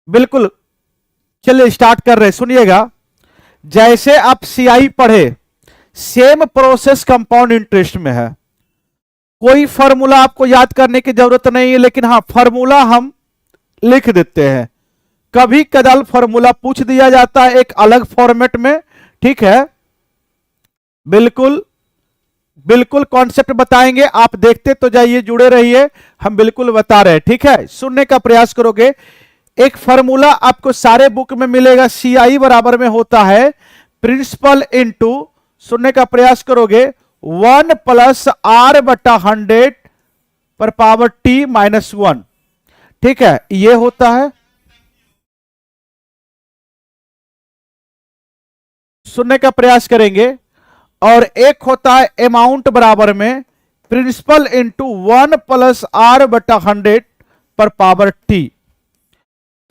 बिल्कुल। चलिए स्टार्ट कर रहे, सुनिएगा। जैसे आप सीआई पढ़े, सेम प्रोसेस कंपाउंड इंटरेस्ट में है। कोई फॉर्मूला आपको याद करने की जरूरत नहीं है, लेकिन हाँ फॉर्मूला हम लिख देते हैं। कभी कदाल फॉर्मूला पूछ दिया जाता है एक अलग फॉर्मेट में, ठीक है। बिल्कुल बिल्कुल कॉन्सेप्ट बताएंगे, आप देखते तो जाइए, जुड़े रहिए, हम बिल्कुल बता रहे हैं, ठीक है। सुनने का प्रयास करोगे। एक फॉर्मूला आपको सारे बुक में मिलेगा, सीआई बराबर में होता है प्रिंसिपल इनटू, सुनने का प्रयास करोगे, 1 प्लस आर बटा 100 पर पावर टी माइनस 1, ठीक है, ये होता है। सुनने का प्रयास करेंगे। और एक होता है अमाउंट बराबर में प्रिंसिपल इंटू 1 प्लस आर बटा 100 पर पावर टी।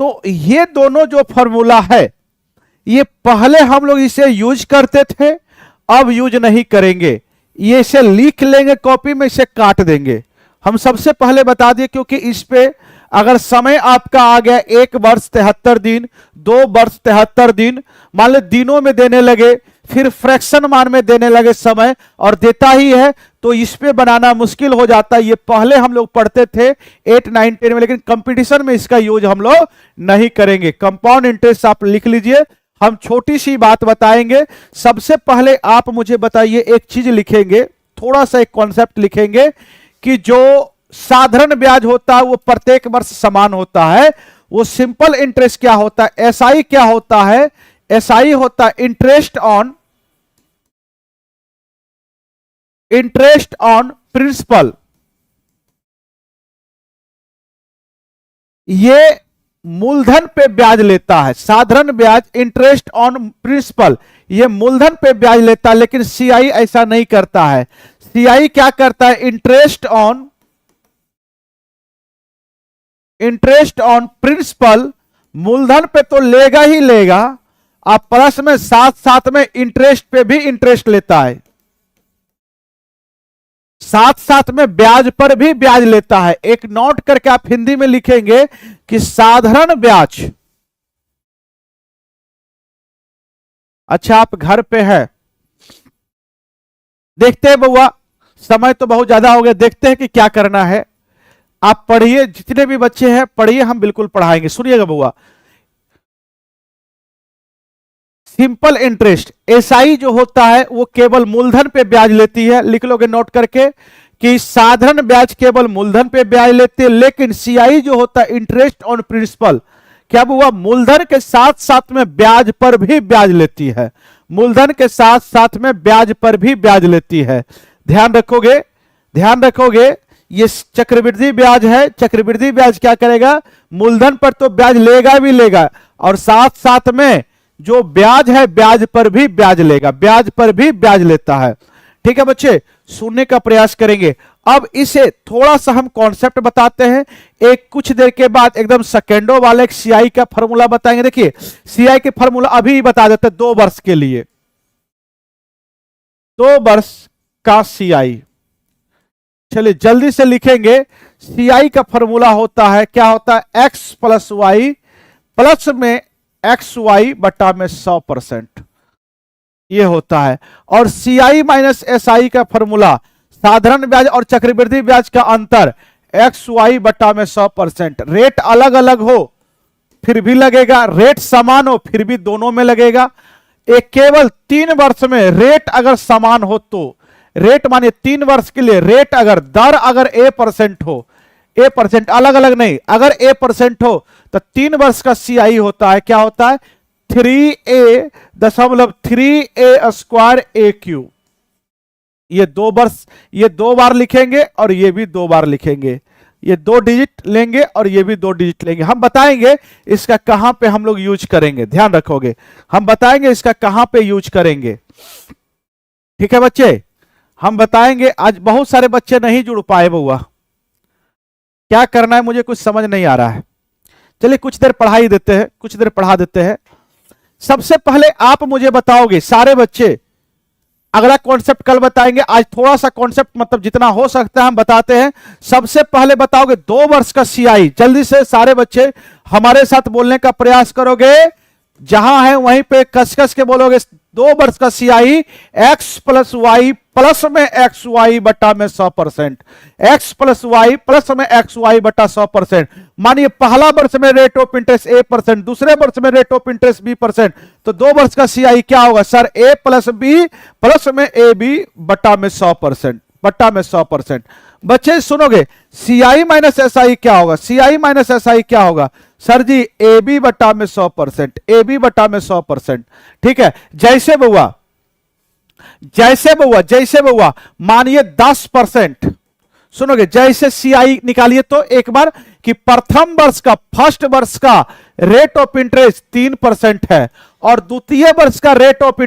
तो ये दोनों जो फॉर्मूला है, ये पहले हम लोग इसे यूज करते थे, अब यूज नहीं करेंगे। ये इसे लिख लेंगे कॉपी में, इसे काट देंगे। हम सबसे पहले बता दिए, क्योंकि इस पे अगर समय आपका आ गया 1 वर्ष 73 दिन, 2 वर्ष 73 दिन, मान लो दिनों में देने लगे, फिर फ्रैक्शन मान में देने लगे समय, और देता ही है, तो इस पे बनाना मुश्किल हो जाता है। ये पहले हम लोग पढ़ते थे 8, 9, 10 में, लेकिन कंपटीशन में इसका यूज हम लोग नहीं करेंगे। कंपाउंड इंटरेस्ट आप लिख लीजिए। हम छोटी सी बात बताएंगे। सबसे पहले आप मुझे बताइए, एक चीज लिखेंगे, थोड़ा सा एक कॉन्सेप्ट लिखेंगे कि जो साधारण ब्याज होता है वो प्रत्येक वर्ष समान होता है। वो सिंपल इंटरेस्ट क्या होता है, एसआई क्या होता है, एसआई होता है इंटरेस्ट ऑन प्रिंसिपल। ये मूलधन पे ब्याज लेता है। साधारण ब्याज इंटरेस्ट ऑन प्रिंसिपल, ये मूलधन पे ब्याज लेता है, लेकिन सीआई ऐसा नहीं करता है। सीआई क्या करता है, इंटरेस्ट ऑन प्रिंसिपल, मूलधन पे तो लेगा ही लेगा, आप प्लस में साथ साथ में इंटरेस्ट पे भी इंटरेस्ट लेता है, साथ साथ में ब्याज पर भी ब्याज लेता है। एक नोट करके आप हिंदी में लिखेंगे कि साधारण ब्याज, अच्छा आप घर पे है, देखते हैं बउआ, समय तो बहुत ज्यादा हो गया, देखते हैं कि क्या करना है। आप पढ़िए, जितने भी बच्चे हैं पढ़िए, हम बिल्कुल पढ़ाएंगे। सुनिएगा बउआ, सिंपल इंटरेस्ट एसआई जो होता है वो केवल मूलधन पे ब्याज लेती है। लिख लोगे नोट करके कि साधारण ब्याज केवल मूलधन पे ब्याज लेती है, लेकिन सीआई जो होता है इंटरेस्ट ऑन प्रिंसिपल, क्या हुआ, मूलधन के साथ साथ में ब्याज पर भी ब्याज लेती है। मूलधन के साथ साथ में ब्याज पर भी ब्याज लेती है। ध्यान रखोगे, ध्यान रखोगे। ये चक्रवृद्धि ब्याज है, चक्रवृद्धि ब्याज क्या करेगा, मूलधन पर तो ब्याज लेगा भी लेगा, और साथ साथ में जो ब्याज है ब्याज पर भी ब्याज लेगा, ब्याज पर भी ब्याज लेता है। ठीक है बच्चे, सुनने का प्रयास करेंगे। अब इसे थोड़ा सा हम कॉन्सेप्ट बताते हैं, एक कुछ देर के बाद एकदम सेकेंडों वाले सीआई का फॉर्मूला बताएंगे। देखिए सीआई के फॉर्मूला अभी बता देते हैं, 2 वर्ष के लिए, 2 वर्ष का सीआई। चलिए जल्दी से लिखेंगे। सीआई का फॉर्मूला होता है, क्या होता है, एक्स प्लस वाई, प्लस में एक्स वाई बटा में 100%, ये होता है। और सीआई माइनस एसआई का फॉर्मूला, साधारण ब्याज और चक्रवृद्धि ब्याज का अंतर, एक्स वाई बटा में 100%। रेट अलग अलग हो फिर भी लगेगा, रेट समान हो फिर भी दोनों में लगेगा। एक केवल 3 वर्ष में रेट अगर समान हो तो, रेट माने 3 वर्ष के लिए रेट अगर दर अगर A% हो, A% अलग अलग नहीं, अगर A% हो तो 3 वर्ष का सीआई होता है, क्या होता है, 3A.3A स्क्वायर AQ। ये 2 वर्ष, ये 2 बार लिखेंगे और ये भी 2 बार लिखेंगे, ये 2 डिजिट लेंगे और ये भी 2 डिजिट लेंगे। हम बताएंगे इसका कहां पे हम लोग यूज करेंगे, ध्यान रखोगे, हम बताएंगे इसका कहां पे यूज करेंगे। ठीक है बच्चे, हम बताएंगे। आज बहुत सारे बच्चे नहीं जुड़ पाए बउआ, क्या करना है मुझे कुछ समझ नहीं आ रहा है। चलिए कुछ देर पढ़ाई देते हैं, कुछ देर पढ़ा देते हैं। सबसे पहले आप मुझे बताओगे सारे बच्चे, अगला कॉन्सेप्ट कल बताएंगे, आज थोड़ा सा कॉन्सेप्ट मतलब जितना हो सकता है हम बताते हैं। सबसे पहले बताओगे 2 वर्ष का सीआई, जल्दी से सारे बच्चे हमारे साथ बोलने का प्रयास करोगे, जहां है वहीं पे कस के बोलोगे। 2 वर्ष का CI X plus Y plus में एक्स वाई बटा में 100%, एक्स प्लस वाई प्लस में एक्स वाई बटा 100%। मानिए पहला वर्ष में रेट ऑफ इंटरेस्ट A%, दूसरे वर्ष में रेट ऑफ इंटरेस्ट B%, तो 2 वर्ष का सीआई क्या होगा sir? A plus B plus में AB बटा में 100%, बटा में 100%। बच्चे सुनोगे, सीआई माइनस एसआई क्या होगा? सीआई माइनस एसआई क्या होगा सर जी? AB बटा में 100%, AB बटा में 100%। ठीक है, जैसे बउआ जैसे बउआ मानिए 10%, सुनोगे जैसे सीआई निकालिए तो एक बार कि प्रथम वर्ष का, फर्स्ट वर्ष का रेट ऑफ इंटरेस्ट 3% है और द्वितीय वर्ष का रेट ऑफ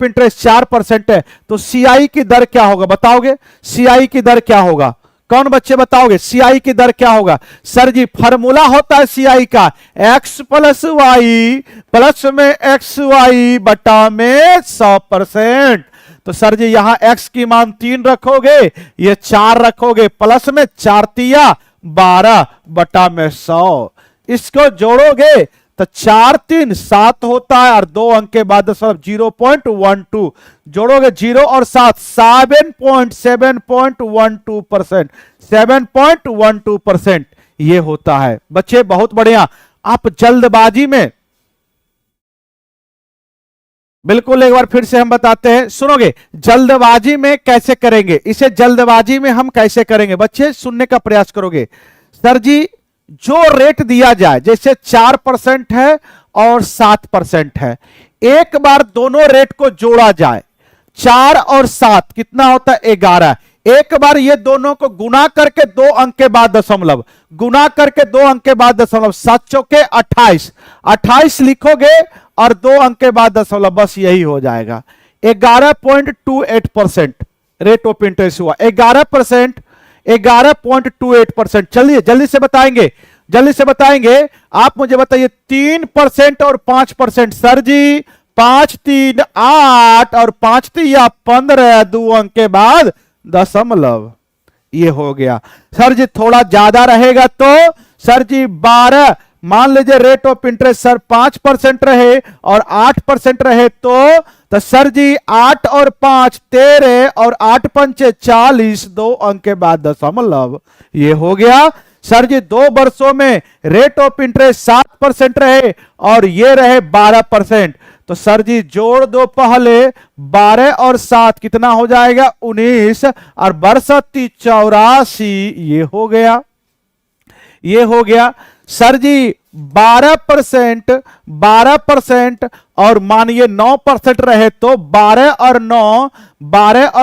इंटरेस्ट 4% है, तो सीआई की दर क्या होगा बताओगे? सीआई की दर क्या होगा? कौन बच्चे बताओगे सीआई की दर क्या होगा? सर जी फार्मूला होता है सीआई का x प्लस वाई प्लस में एक्स वाई बटा में 100%। तो सर जी यहां x की मान 3 रखोगे, ये 4 रखोगे, प्लस में 4 तिया 12 बटा में 100। इसको जोड़ोगे तो 4 3 7 होता है और 2 अंक के बाद 0.12 जोड़ोगे, 0 और 7 7.12%, 7.12% ये होता है। बच्चे बहुत बढ़िया। आप जल्दबाजी में, बिल्कुल एक बार फिर से हम बताते हैं, सुनोगे जल्दबाजी में कैसे करेंगे इसे? जल्दबाजी में हम कैसे करेंगे बच्चे? सुनने का प्रयास करोगे। सर जी जो रेट दिया जाए, जैसे 4% है और 7% है, एक बार दोनों रेट को जोड़ा जाए, 4 और 7 कितना होता है? 11। एक बार ये दोनों को गुना करके 2 अंक के बाद दशमलव, गुना करके 2 अंक के बाद दशमलव, 7 चौके 28, 28 लिखोगे और 2 अंक के बाद दशमलव, बस यही हो जाएगा। 11.28% रेट ऑफ इंटरेस्ट हुआ। 11.28%। चलिए जल्दी से बताएंगे, आप मुझे बताइए 3% और 5%। सर जी 5 3 8 और 5 3 15, 2 अंक के बाद दशमलव, ये हो गया। सर जी थोड़ा ज्यादा रहेगा तो सर जी 12, मान लीजिए रेट ऑफ इंटरेस्ट सर 5% रहे और 8% रहे तो सर जी 8 और 5 13 और 8 पंचे 40, 2 अंक के बाद दशमलव, ये हो गया। सर जी 2 वर्षों में रेट ऑफ इंटरेस्ट 7% रहे और ये रहे 12%, तो सर जी जोड़ दो पहले, 12 और 7 कितना हो जाएगा? 19 और 62 84, ये हो गया। सर जी 12% और मानिए 9% रहे तो 12 और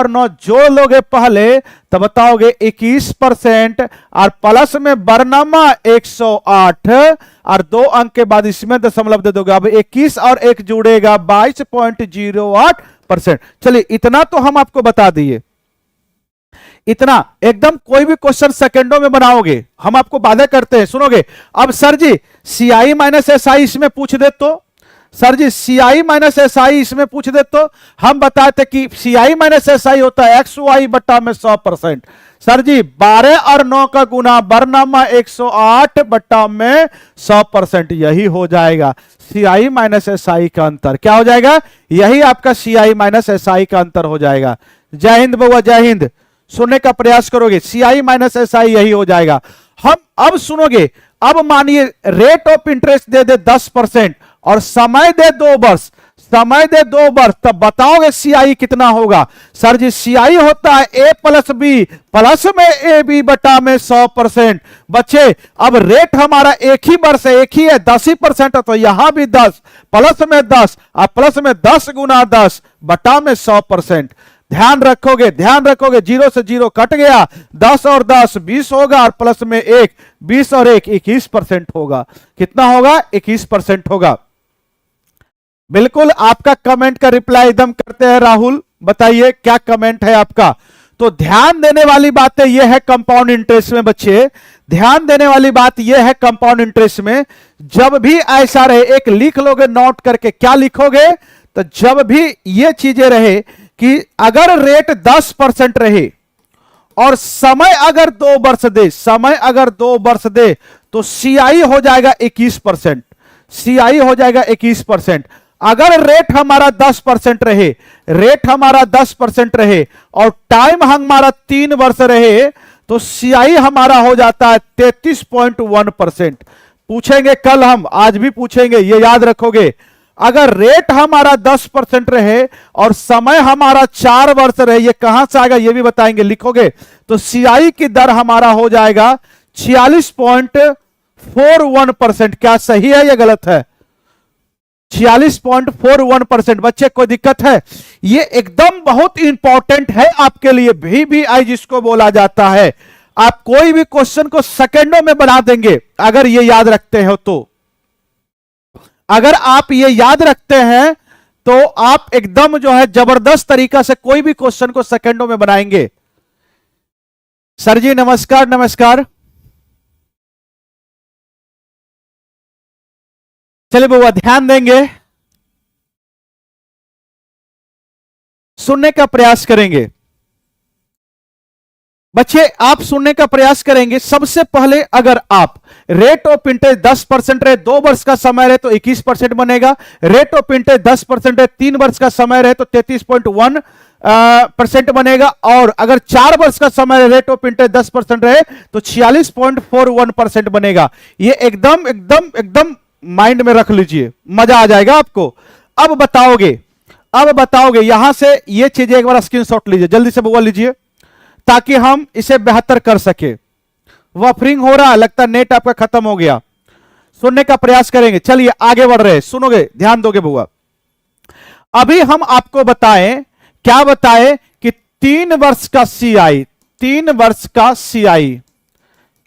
9 जोड़ लोगे पहले तो बताओगे 21% और प्लस में बरनामा 108 और 2 अंक के बाद इसमें दशमलव दे दोगे। अब 21 और 1 जुड़ेगा 22.08%। चलिए इतना तो हम आपको बता दिए, इतना एकदम कोई भी क्वेश्चन सेकंडों में बनाओगे, हम आपको वादा करते हैं। सुनोगे अब सर जी सीआई माइनस एसआई इसमें पूछ दे तो, सर जी सीआई माइनस एसआई इसमें पूछ दे तो हम बताते कि सीआई माइनस एसआई होता है एक्स वाई बटा में 100%। सर जी 12 और 9 का गुना बरनामा 108 बटा में 100%, यही हो जाएगा सीआई माइनस एसआई का अंतर। क्या हो जाएगा? यही आपका सीआई माइनस एसआई का अंतर हो जाएगा। जय हिंद बउआ, जय हिंद। सुनने का प्रयास करोगे, सीआई माइनस एसआई यही हो जाएगा। हम अब सुनोगे, अब मानिए रेट ऑफ इंटरेस्ट दे 10% और समय दे 2 वर्ष, तब बताओगे सीआई कितना होगा? सर जी सीआई होता है ए प्लस बी प्लस में ए बी बटा में 100%। बच्चे अब रेट हमारा एक ही वर्ष है, एक ही है, 10% है, तो यहां भी 10 प्लस में 10 और प्लस में 10 गुना 10 बटा में 100%। ध्यान रखोगे, 0 से 0 कट गया, 10 और 10 20 होगा और प्लस में 1 20 और 1 21% होगा। कितना होगा? 21% होगा। बिल्कुल आपका कमेंट का रिप्लाई एकदम करते हैं। राहुल बताइए क्या कमेंट है आपका? तो ध्यान देने वाली बातें यह है कंपाउंड इंटरेस्ट में बच्चे, ध्यान देने वाली बात यह है कंपाउंड इंटरेस्ट में, जब भी ऐसा रहे एक लिख लोगे नोट करके। क्या लिखोगे? तो जब भी ये चीजें रहे कि अगर रेट 10% रहे और समय अगर 2 वर्ष दे, तो सीआई हो जाएगा 21%। सीआई हो जाएगा 21%। अगर रेट हमारा 10% रहे, रेट हमारा 10% रहे और टाइम हमारा 3 वर्ष रहे, तो सीआई हमारा हो जाता है 33.1%। पूछेंगे कल हम, आज भी पूछेंगे, ये याद रखोगे। अगर रेट हमारा 10% रहे और समय हमारा 4 वर्ष रहे, ये कहां से आएगा ये भी बताएंगे, लिखोगे। तो सीआई की दर हमारा हो जाएगा 46.41%। क्या सही है या गलत है? 46.41%। बच्चे कोई दिक्कत है? ये एकदम बहुत इंपॉर्टेंट है आपके लिए, VVI जिसको बोला जाता है। आप कोई भी क्वेश्चन को सेकंडों में बना देंगे अगर ये याद रखते हो तो। अगर आप ये याद रखते हैं तो आप एकदम जो है जबरदस्त तरीका से कोई भी क्वेश्चन को सेकंडों में बनाएंगे। सर जी नमस्कार। नमस्कार। चलिए बुआ ध्यान देंगे, सुनने का प्रयास करेंगे। बच्चे आप सुनने का प्रयास करेंगे। सबसे पहले अगर आप रेट ऑफ इंटरेस्ट 10% रहे, 2 वर्ष का समय रहे तो 21% बनेगा। रेट ऑफ इंटरेस्ट 10% रहे, 3 वर्ष का समय रहे तो 33.1% बनेगा। और अगर 4 वर्ष का समय रेट ऑफ इंटरेस्ट 10% रहे तो 46.41% बनेगा। ये एकदम एकदम एकदम माइंड में रख लीजिए, मजा आ जाएगा आपको। अब बताओगे यहां से ये चीजें एक बार स्क्रीनशॉट लीजिए, जल्दी से बुआ लीजिए ताकि हम इसे बेहतर कर सके। वफरिंग हो रहा है, लगता है नेट आपका खत्म हो गया। सुनने का प्रयास करेंगे। चलिए आगे बढ़ रहे हैं, सुनोगे, ध्यान दोगे बुआ। अभी हम आपको बताएं, क्या बताएं कि 3 वर्ष का सीआई, 3 वर्ष का सीआई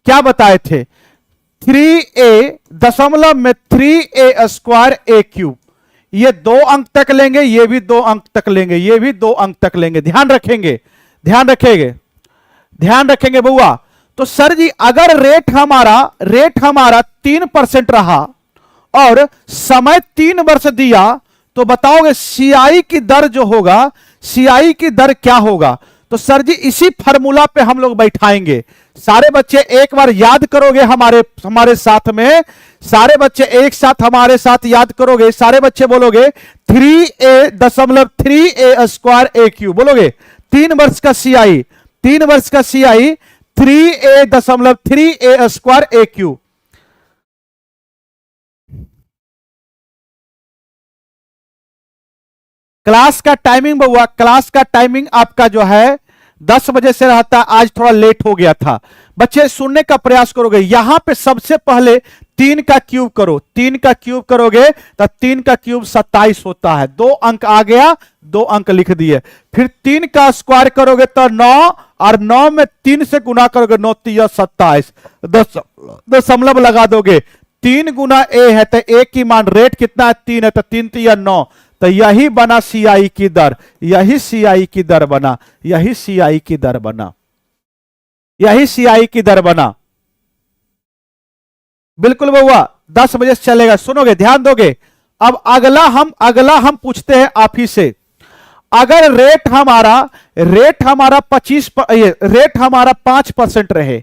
क्या बताए थे? 3a दशमलव में 3a स्क्वायर a क्यूब। ये 2 अंक तक लेंगे, ये भी 2 अंक तक लेंगे, ये भी 2 अंक तक लेंगे। ध्यान रखेंगे, ध्यान रखेंगे, ध्यान रखेंगे बुआ। तो सर जी अगर रेट हमारा 3% रहा और समय 3 वर्ष दिया तो बताओगे सीआई की दर जो होगा, सीआई की दर क्या होगा? तो सर जी इसी फार्मूला पे हम लोग बैठाएंगे। सारे बच्चे एक बार याद करोगे हमारे साथ में, सारे बच्चे एक साथ हमारे साथ याद करोगे। सारे बच्चे बोलोगे 3a दशमलव 3a स्क्वायर a क्यूब बोलोगे। 3 वर्ष का सीआई, 3 वर्ष का सीआई 3a दशमलव 3a square a cube. Class का टाइमिंग बहुआ, क्लास का टाइमिंग आपका जो है 10 बजे से रहता है, आज थोड़ा लेट हो गया था। बच्चे सुनने का प्रयास करोगे। यहां पे सबसे पहले 3 का क्यूब करो, 3 का क्यूब करोगे तो 3 का क्यूब 27 होता है। 2 अंक आ गया, 2 अंक लिख दिए। फिर 3 का स्क्वायर करोगे तो 9, और 9 में 3 से गुना करोगे, 9 3 27, दशमलव लगा दोगे। 3 गुना a है तो a की मान रेट कितना है? 3 है तो 3 3 9, तो यही बना सीआई की दर, यही सीआई की दर बना, यही सीआई की दर बना, यही सीआई की दर बना। बिल्कुल बउआ 10 बजे से चलेगा, सुनोगे, ध्यान दोगे। अब अगला हम पूछते हैं आप ही से। अगर रेट हमारा 5% रहे,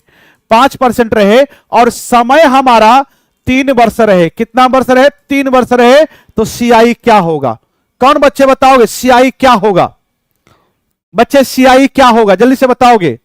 5% रहे और समय हमारा 3 वर्ष रहे, कितना वर्ष रहे? 3 वर्ष रहे, तो सीआई क्या होगा? कौन बच्चे बताओगे सीआई क्या होगा? बच्चे सीआई क्या होगा, जल्दी से बताओगे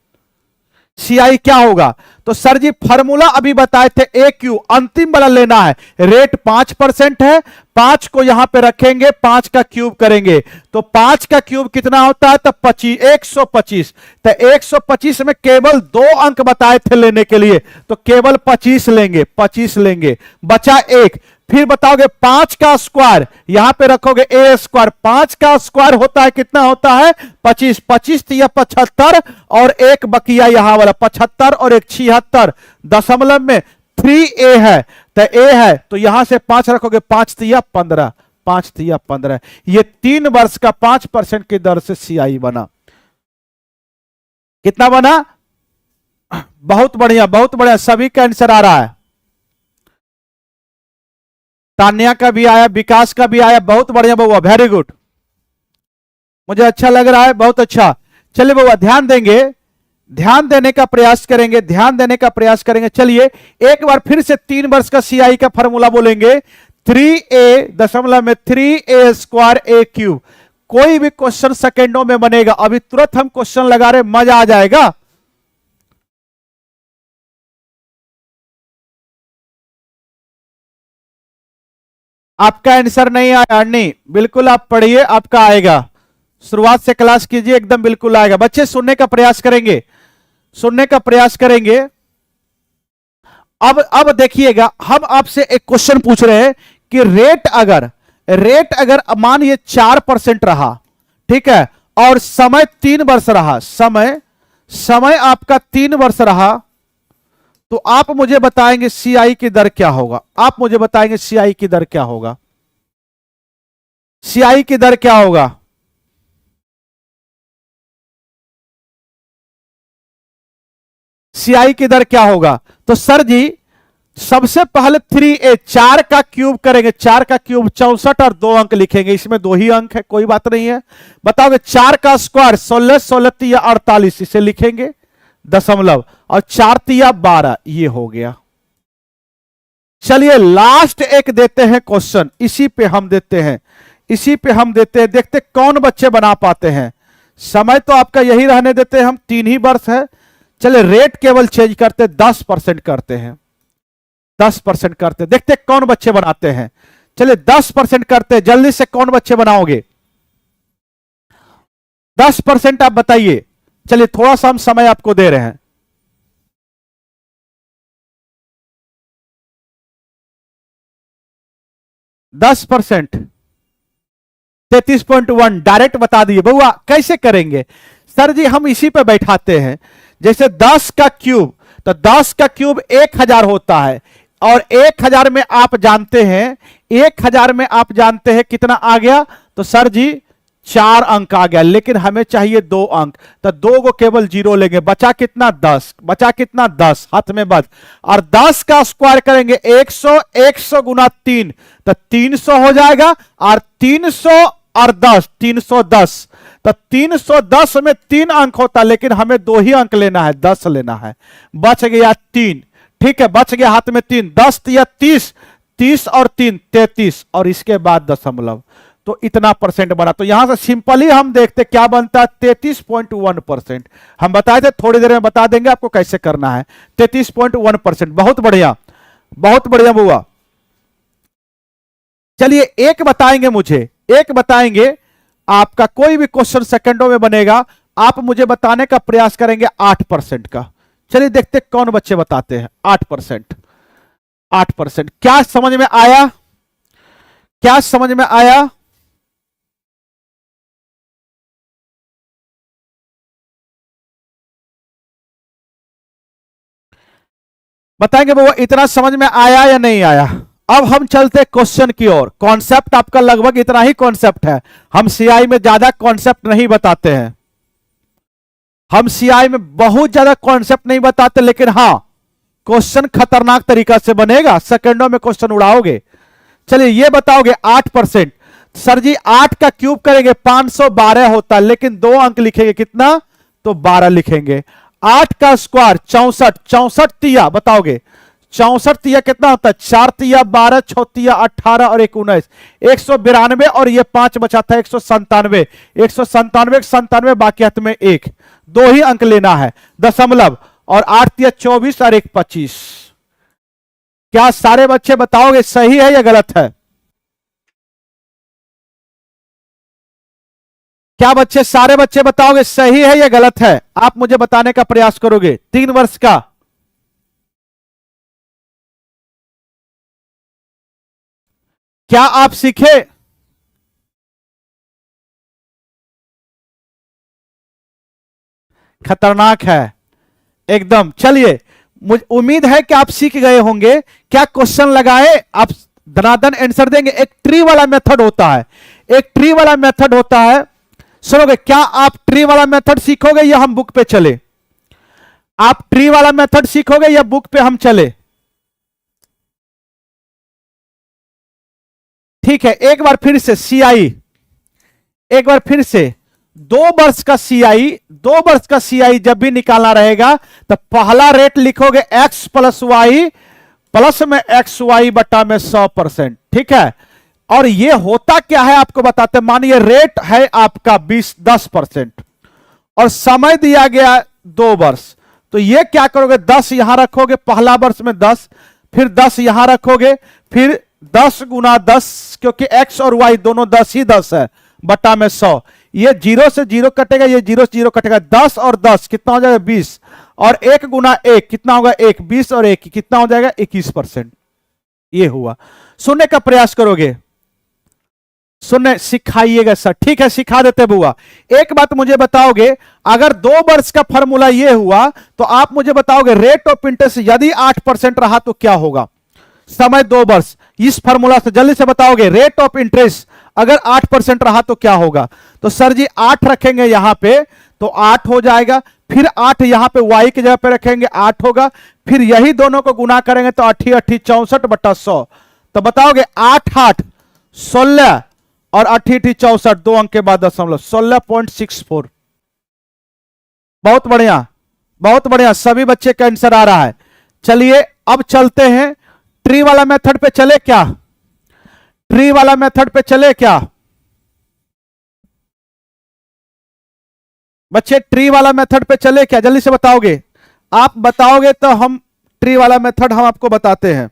सीआई क्या होगा? तो सर जी फार्मूला अभी बताए थे, ए क्यू अंतिम वाला लेना है। रेट 5% है, 5 को यहां पे रखेंगे, 5 का क्यूब करेंगे तो 5 का क्यूब कितना होता है? तो 125। तो 125 में केवल 2 अंक बताए थे लेने के लिए, तो केवल 25 लेंगे, 25 लेंगे, बचा 1। फिर बताओगे 5 का स्क्वायर, यहां पे रखोगे ए स्क्वायर। 5 का स्क्वायर होता है कितना होता है? 25, 25 या 75 और एक बकिया यहां वाला 75 और एक 76, दशमलव में 3a है, तो a है तो यहां से 5 रखोगे, 5 3 15, 5 3 15। ये 3 वर्ष का 5% की दर से सीआई बना। कितना बना? बहुत बढ़िया, बहुत बढ़िया, सभी का आंसर आ रहा है। तान्या का भी आया, विकास का भी आया, बहुत बढ़िया बउआ, वेरी गुड, मुझे अच्छा लग रहा है, बहुत अच्छा। चलिए बउआ ध्यान देंगे, ध्यान देने का प्रयास करेंगे, ध्यान देने का प्रयास करेंगे। चलिए एक बार फिर से 3 वर्ष का सीआई का फॉर्मूला बोलेंगे, 3a दशमलव में 3a स्क्वायर a क्यूब। कोई भी क्वेश्चन सेकेंडों में बनेगा, अभी तुरंत हम क्वेश्चन लगा रहे, मजा आ जाएगा। आपका आंसर नहीं आया नहीं, बिल्कुल आप पढ़िए, आपका आएगा। शुरुआत से क्लास कीजिए, एकदम बिल्कुल आएगा। बच्चे सुनने का प्रयास करेंगे, सुनने का प्रयास करेंगे। अब देखिएगा, हम आपसे एक क्वेश्चन पूछ रहे हैं कि रेट अगर मानिए 4% रहा, ठीक है, और समय 3 वर्ष रहा, समय आपका 3 वर्ष रहा, तो आप मुझे बताएंगे सीआई की दर क्या होगा। आप मुझे बताएंगे सीआई की दर क्या होगा, सीआई की दर क्या होगा। सीआई की दर क्या होगा? तो सर जी सबसे पहले 3a 4 का क्यूब करेंगे, 4 का क्यूब 64 और 2 अंक लिखेंगे, इसमें 2 ही अंक है, कोई बात नहीं है। बताओगे 4 का स्क्वायर 16 16 तिया 48, इसे लिखेंगे दशमलव, और 4 तिया 12, ये हो गया। चलिए लास्ट एक देते हैं क्वेश्चन, इसी पे हम देते हैं, इसी पे हम देते हैं, देखते कौन बच्चे बना पाते हैं। समय तो आपका यही रहने देते हैं हम, 3 ही वर्ष है। चलिए रेट केवल चेंज करते, 10% करते हैं, 10% करते, देखते कौन बच्चे बनाते हैं। चलिए 10% करते, जल्दी से कौन बच्चे बनाओगे? 10% आप बताइए। चलिए थोड़ा सा हम समय आपको दे रहे हैं। दस परसेंट 33.1 डायरेक्ट बता दिए। बउआ कैसे करेंगे? सर जी हम इसी पे बैठाते हैं, जैसे 10 का क्यूब, तो 10 का क्यूब 1000 होता है, और 1000 में आप जानते हैं, 1000 में आप जानते हैं कितना आ गया? तो सर जी 4 अंक आ गया, लेकिन हमें चाहिए 2 अंक, तो 2 को केवल 0 लेंगे, बचा कितना? 10, बचा कितना? 10, हाथ में बच, और 10 का स्क्वायर करेंगे 100, 100 गुना 3, तो 300 हो जाएगा, और 300 और 10 310, तो 310 में 3 अंक होता, लेकिन हमें 2 ही अंक लेना है, 10 लेना है, बच गया 3, ठीक है, बच गया हाथ में 3, 10 या 30, 30 और 3 33, और इसके बाद दशमलव, तो इतना परसेंट बना। तो यहां से सिंपली हम देखते क्या बनता है, 33.1%। हम बताए थे, थोड़ी देर में बता देंगे आपको कैसे करना है, 33.1%। बहुत बढ़िया, बहुत बढ़िया बुआ। चलिए एक बताएंगे मुझे, एक बताएंगे, आपका कोई भी क्वेश्चन सेकंडों में बनेगा, आप मुझे बताने का प्रयास करेंगे 8% का। चलिए देखते कौन बच्चे बताते हैं 8%। 8% क्या समझ में आया? क्या समझ में आया? बताएंगे वो इतना समझ में आया या नहीं आया? अब हम चलते क्वेश्चन की ओर। कॉन्सेप्ट आपका लगभग इतना ही कॉन्सेप्ट है, हम सीआई में ज्यादा कॉन्सेप्ट नहीं बताते हैं, हम सीआई में बहुत ज्यादा कॉन्सेप्ट नहीं बताते, लेकिन हां क्वेश्चन खतरनाक तरीका से बनेगा, सेकंडों में क्वेश्चन उड़ाओगे। चलिए ये बताओगे 8%, सर जी 8 का क्यूब करेंगे 512 होता, लेकिन 2 अंक लिखेंगे, कितना? तो 12 लिखेंगे। 8 का स्क्वायर 64, 64 तिया बताओगे, 64 तिया कितना होता है? 4 तिया 12, 6 तिया 18 और 1 19, 192, और ये 5 बचा था 197, 197, 97, बाकी हाथ में 1, 2 ही अंक लेना है, दशमलव, और 8 तिया 24 और 1 25। क्या सारे बच्चे बताओगे सही है या गलत है? क्या बच्चे, सारे बच्चे बताओगे सही है या गलत है? आप मुझे बताने का प्रयास करोगे। 3 वर्ष का क्या आप सीखे? खतरनाक है एकदम। चलिए मुझे उम्मीद है कि आप सीख गए होंगे। क्या क्वेश्चन लगाए आप धनाधन आंसर देंगे? एक ट्री वाला मेथड होता है, एक ट्री वाला मेथड होता है, सुनोगे? क्या आप ट्री वाला मेथड सीखोगे या हम बुक पे चले? आप ट्री वाला मेथड सीखोगे या बुक पे हम चले? ठीक है, एक बार फिर से सीआई, एक बार फिर से 2 वर्ष का सीआई, 2 वर्ष का सीआई जब भी निकालना रहेगा तो पहला रेट लिखोगे एक्स प्लस वाई, प्लस में एक्स वाई बटा में 100%, ठीक है। और ये होता क्या है आपको बताते हैं। मानिए रेट है आपका 10%, और समय दिया गया 2 वर्ष, तो ये क्या करोगे, 10 यहां रखोगे, पहला वर्ष में 10, फिर 10 यहां रखोगे, फिर 10 गुना 10, क्योंकि एक्स और वाई दोनों 10 ही 10 है, बटा में 100। ये 0 से 0 कटेगा, ये 0 से 0 कटेगा, 10 और 10 कितना हो जाएगा 20, और 1 गुना 1 कितना होगा 1, 20 और 1 कितना हो जाएगा 21%। ये हुआ। सुनने का प्रयास करोगे, सुनने सिखाइएगा सर, ठीक है सिखा देते बुआ। एक बात मुझे बताओगे, अगर 2 वर्ष का फॉर्मूला ये हुआ तो आप मुझे बताओगे रेट ऑफ इंटरेस्ट यदि 8% रहा तो क्या होगा। समय 2 वर्ष, इस फॉर्मूला से जल्दी से बताओगे रेट ऑफ इंटरेस्ट अगर 8% रहा तो क्या होगा। तो सर जी 8 रखेंगे यहां पे तो 8 हो जाएगा, फिर 8 यहां पे y की जगह पे रखेंगे 8 होगा, फिर यही दोनों को गुना करेंगे तो 8 8 64 बटा 100। तो बताओगे 8 8 16 और 8 8 64, 2 अंक के बाद दशमलव 16.64। बहुत बढ़िया, बहुत बढ़िया, सभी बच्चे का आंसर आ रहा है। चलिए अब चलते हैं ट्री वाला मेथड पे, चले क्या, ट्री वाला मेथड पे चले क्या बच्चे, ट्री वाला मेथड पे चले क्या, जल्दी से बताओगे। आप बताओगे तो हम ट्री वाला मेथड हम आपको बताते हैं।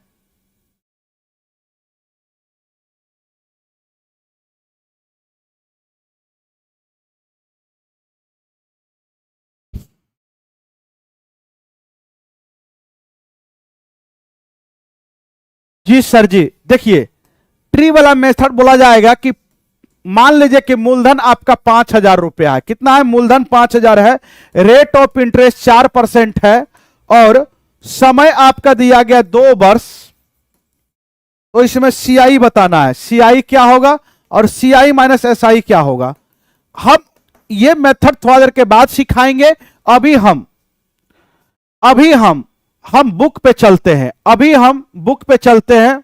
जी सर जी, देखिए ट्री वाला मेथड बोला जाएगा कि मान लीजिए कि मूलधन आपका 5,000 रुपया है, कितना है मूलधन 5,000 है, रेट ऑफ इंटरेस्ट 4% है, और समय आपका दिया गया 2 वर्ष। तो इसमें सीआई बताना है, सीआई क्या होगा और सीआई माइनस एसआई क्या होगा। हम ये मेथड थोड़ा देर के बाद सिखाएंगे। अभी हम अभी हम बुक पे चलते हैं, अभी हम बुक पे चलते हैं,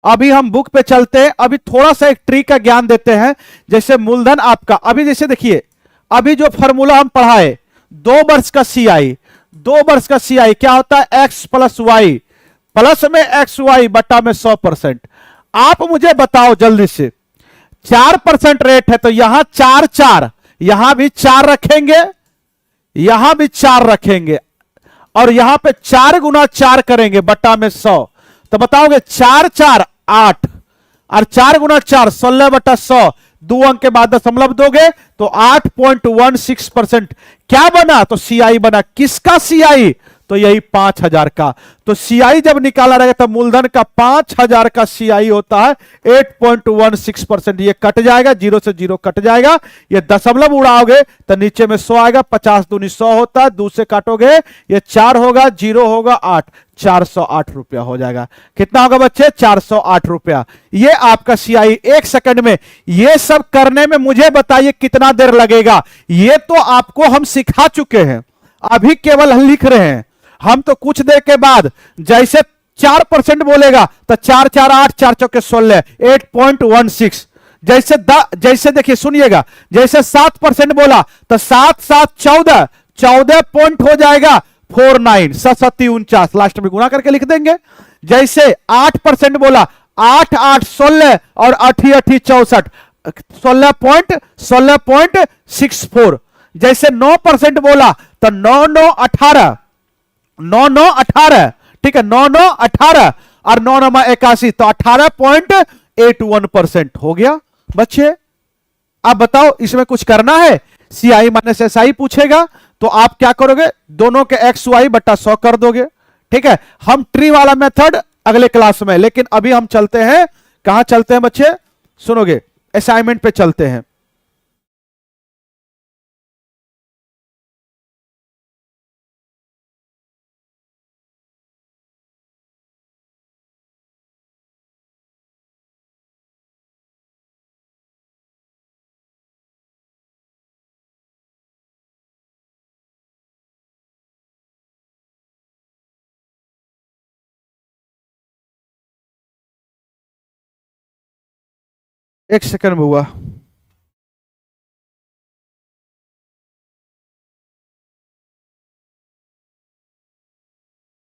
अभी हम बुक पे चलते हैं। अभी थोड़ा सा एक ट्रिक का ज्ञान देते हैं। जैसे मूलधन आपका, अभी जैसे देखिए, अभी जो फॉर्मूला हम पढ़ाए 2 वर्ष का सीआई, 2 वर्ष का सीआई क्या होता है एक्स प्लस वाई, प्लस में एक्स वाई बटा में 100%। आप मुझे बताओ जल्दी से, 4% रेट है तो यहां 4 4, यहां भी 4 रखेंगे, यहां भी 4 रखेंगे, और यहां पे 4 गुना 4 करेंगे बटा में 100। तो बताओगे 4 4 8, और 4 गुना 4 16 बटा 100, 2 अंक के बाद दशमलव दोगे तो 8.16%। क्या बना, तो सीआई बना। किसका सीआई, तो यही 5,000 का। तो सीआई जब निकाला रहेगा तो मूलधन का 5,000 का सीआई होता है 8.16%। ये कट जाएगा, 0 से 0 कट जाएगा, ये दशमलव उड़ाओगे तो नीचे में 100 आएगा, 50 दूनी 100 होता है, 2 से काटोगे ये 4 होगा, 0 होगा 8, 408 रुपया हो जाएगा। कितना होगा बच्चे, 408 रुपया। ये आपका सीआई। 1 सेकंड में ये सब करने में मुझे बताइए कितना देर लगेगा। ये तो आपको हम सिखा चुके हैं, अभी केवल लिख रहे हैं। हम तो कुछ देर के बाद जैसे 4% बोलेगा तो 4 4 8, 4 चौके 16, 8.16। जैसे देखिए सुनिएगा, जैसे 7% बोला तो 7 7 14, 14 पॉइंट हो जाएगा 49, 7 49, लास्ट में गुना करके लिख देंगे। जैसे 8% बोला, 8 8 16 और 8 8 64, 16.64। जैसे 9% बोला तो 9 9 18, 9 9 18, ठीक है 9 9 18 और 9 9 81, तो 18.81% हो गया बच्चे। अब बताओ इसमें कुछ करना है, सीआई माइनस एसआई पूछेगा तो आप क्या करोगे, दोनों के एक्स वाई बटा 100 कर दोगे। ठीक है, हम ट्री वाला मेथड अगले क्लास में, लेकिन अभी हम चलते हैं, कहां चलते हैं बच्चे, सुनोगे, असाइनमेंट पे चलते हैं। एक सेकंड में हुआ।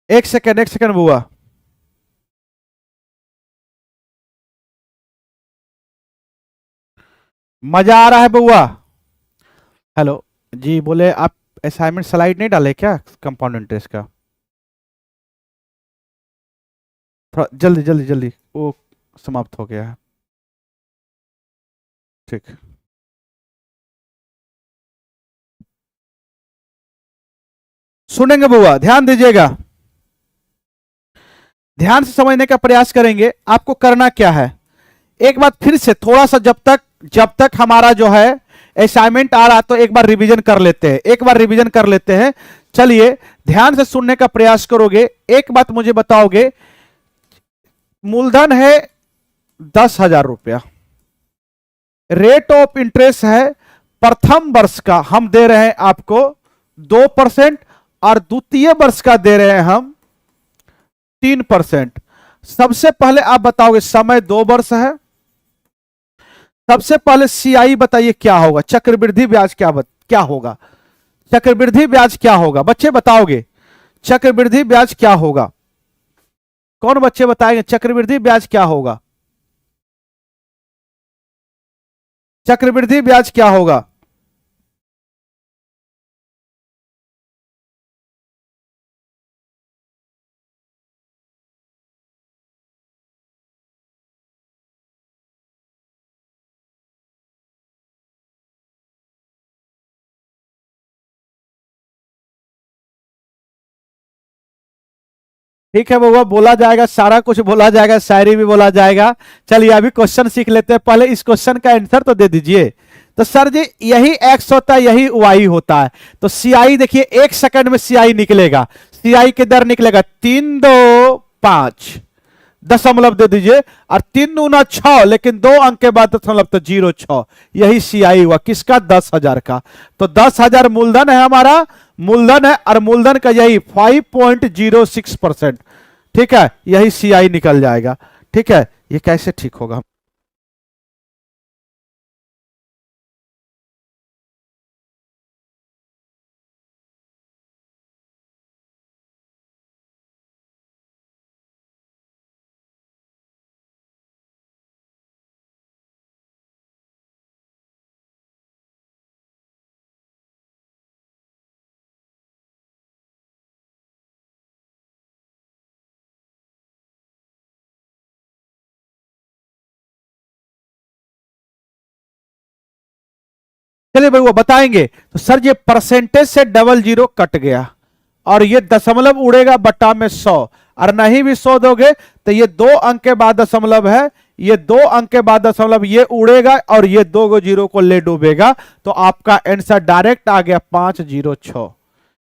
एक सेकेंड बुआ। मजा आ रहा है बुआ? हेलो जी, बोले आप असाइनमेंट स्लाइड नहीं डाले क्या कंपाउंड इंटरेस्ट का? थोड़ा जल्दी जल्दी जल्दी, वो समाप्त हो गया है। ठीक, सुनेंगे बुआ, ध्यान दीजिएगा, ध्यान से समझने का प्रयास करेंगे। आपको करना क्या है, एक बार फिर से थोड़ा सा जब तक हमारा जो है असाइनमेंट आ रहा तो एक बार रिवीजन कर लेते हैं, एक बार रिवीजन कर लेते हैं। चलिए ध्यान से सुनने का प्रयास करोगे। एक बात मुझे बताओगे, मूलधन है 10,000 रुपया, रेट ऑफ इंटरेस्ट है प्रथम वर्ष का हम दे रहे हैं आपको 2% और द्वितीय वर्ष का दे रहे हैं हम 3%। सबसे पहले आप बताओगे समय 2 वर्ष है। सबसे पहले सीआई बताइए क्या होगा, चक्रवृद्धि ब्याज क्या होगा, चक्रवृद्धि ब्याज क्या होगा बच्चे बताओगे, चक्रवृद्धि ब्याज क्या होगा? कौन बच्चे बताएंगे चक्रवृद्धि ब्याज क्या होगा? चक्रवृद्धि ब्याज क्या होगा? ठीक है बउआ, बोला जाएगा, सारा कुछ बोला जाएगा, शायरी भी बोला जाएगा। चलिए अभी क्वेश्चन सीख लेते हैं, पहले इस क्वेश्चन का आंसर तो दे दीजिए। तो सर जी यही एक्स होता है, यही वाई होता है। तो सीआई देखिए 1 सेकंड में सीआई निकलेगा, सीआई के दर निकलेगा 325 दशमलव दे दीजिए, और 3 दूना 6, लेकिन 2 अंक के बाद दशमलव तो 06, यही सीआई हुआ किसका? 10,000 का। तो 10,000 मूलधन है हमारा, मूलधन है, और मूलधन का यही 5.06%। ठीक है, यही सीआई निकल जाएगा। ठीक है, ये कैसे ठीक होगा? चलिए भाई वो बताएंगे। तो सर ये परसेंटेज से डबल जीरो कट गया, और ये दशमलव उड़ेगा बटा में 100, और नहीं भी 100 दोगे तो ये 2 अंक के बाद दशमलव है, ये 2 अंक के बाद दशमलव ये उड़ेगा, और ये 2 गो जीरो को ले डूबेगा। तो आपका आंसर डायरेक्ट आ गया 506।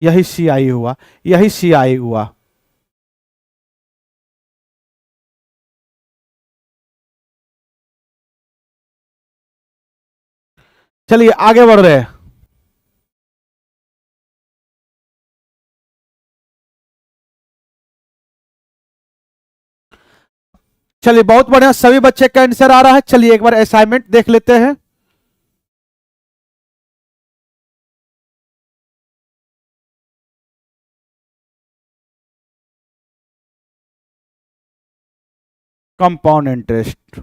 यही सीआई हुआ, यही सीआई हुआ। चलिए आगे बढ़ रहे हैं। चलिए बहुत बढ़िया, सभी बच्चे का आंसर आ रहा है। चलिए एक बार असाइनमेंट देख लेते हैं। कंपाउंड इंटरेस्ट,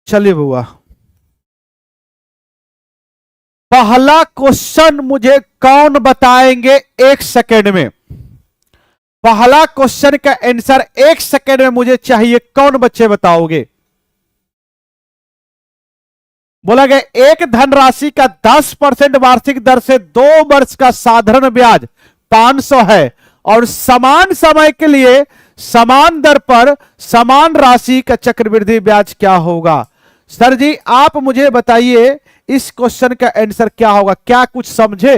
चलिए बुआ, पहला क्वेश्चन मुझे कौन बताएंगे 1 सेकेंड में? पहला क्वेश्चन का आंसर 1 सेकेंड में मुझे चाहिए, कौन बच्चे बताओगे? बोला गया एक धनराशि का 10% वार्षिक दर से 2 वर्ष का साधारण ब्याज 500 है, और समान समय के लिए समान दर पर समान राशि का चक्रवृद्धि ब्याज क्या होगा? सर जी आप मुझे बताइए इस क्वेश्चन का आंसर क्या होगा, क्या कुछ समझे?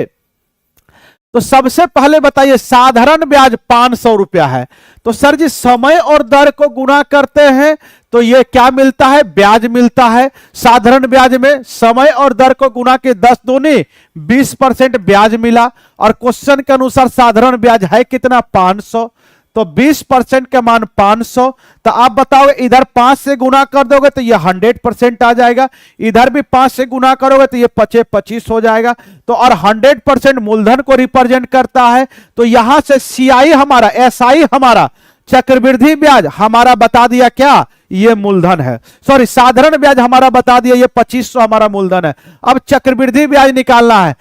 तो सबसे पहले बताइए, साधारण ब्याज 500 रुपया है, तो सर जी समय और दर को गुना करते हैं तो ये क्या मिलता है? ब्याज मिलता है। साधारण ब्याज में समय और दर को गुना के 10 दूनी 20% ब्याज मिला, और क्वेश्चन के अनुसार साधारण ब्याज है कितना? 500। तो 20% का मान 500। तो आप बताओगे इधर 5 से गुना कर दोगे तो ये 100% आ जाएगा, इधर भी 5 से गुना करोगे तो ये 25 हो जाएगा। तो और 100% मूलधन को रिप्रेजेंट करता है। तो यहां से सीआई हमारा, एसआई हमारा, चक्रवृद्धि ब्याज हमारा बता दिया क्या, ये मूलधन है। सॉरी, साधारण ब्याज हमारा बता दिया ये 2500 हमारा मूलधन है। अब चक्रवृद्धि ब्याज निकालना है।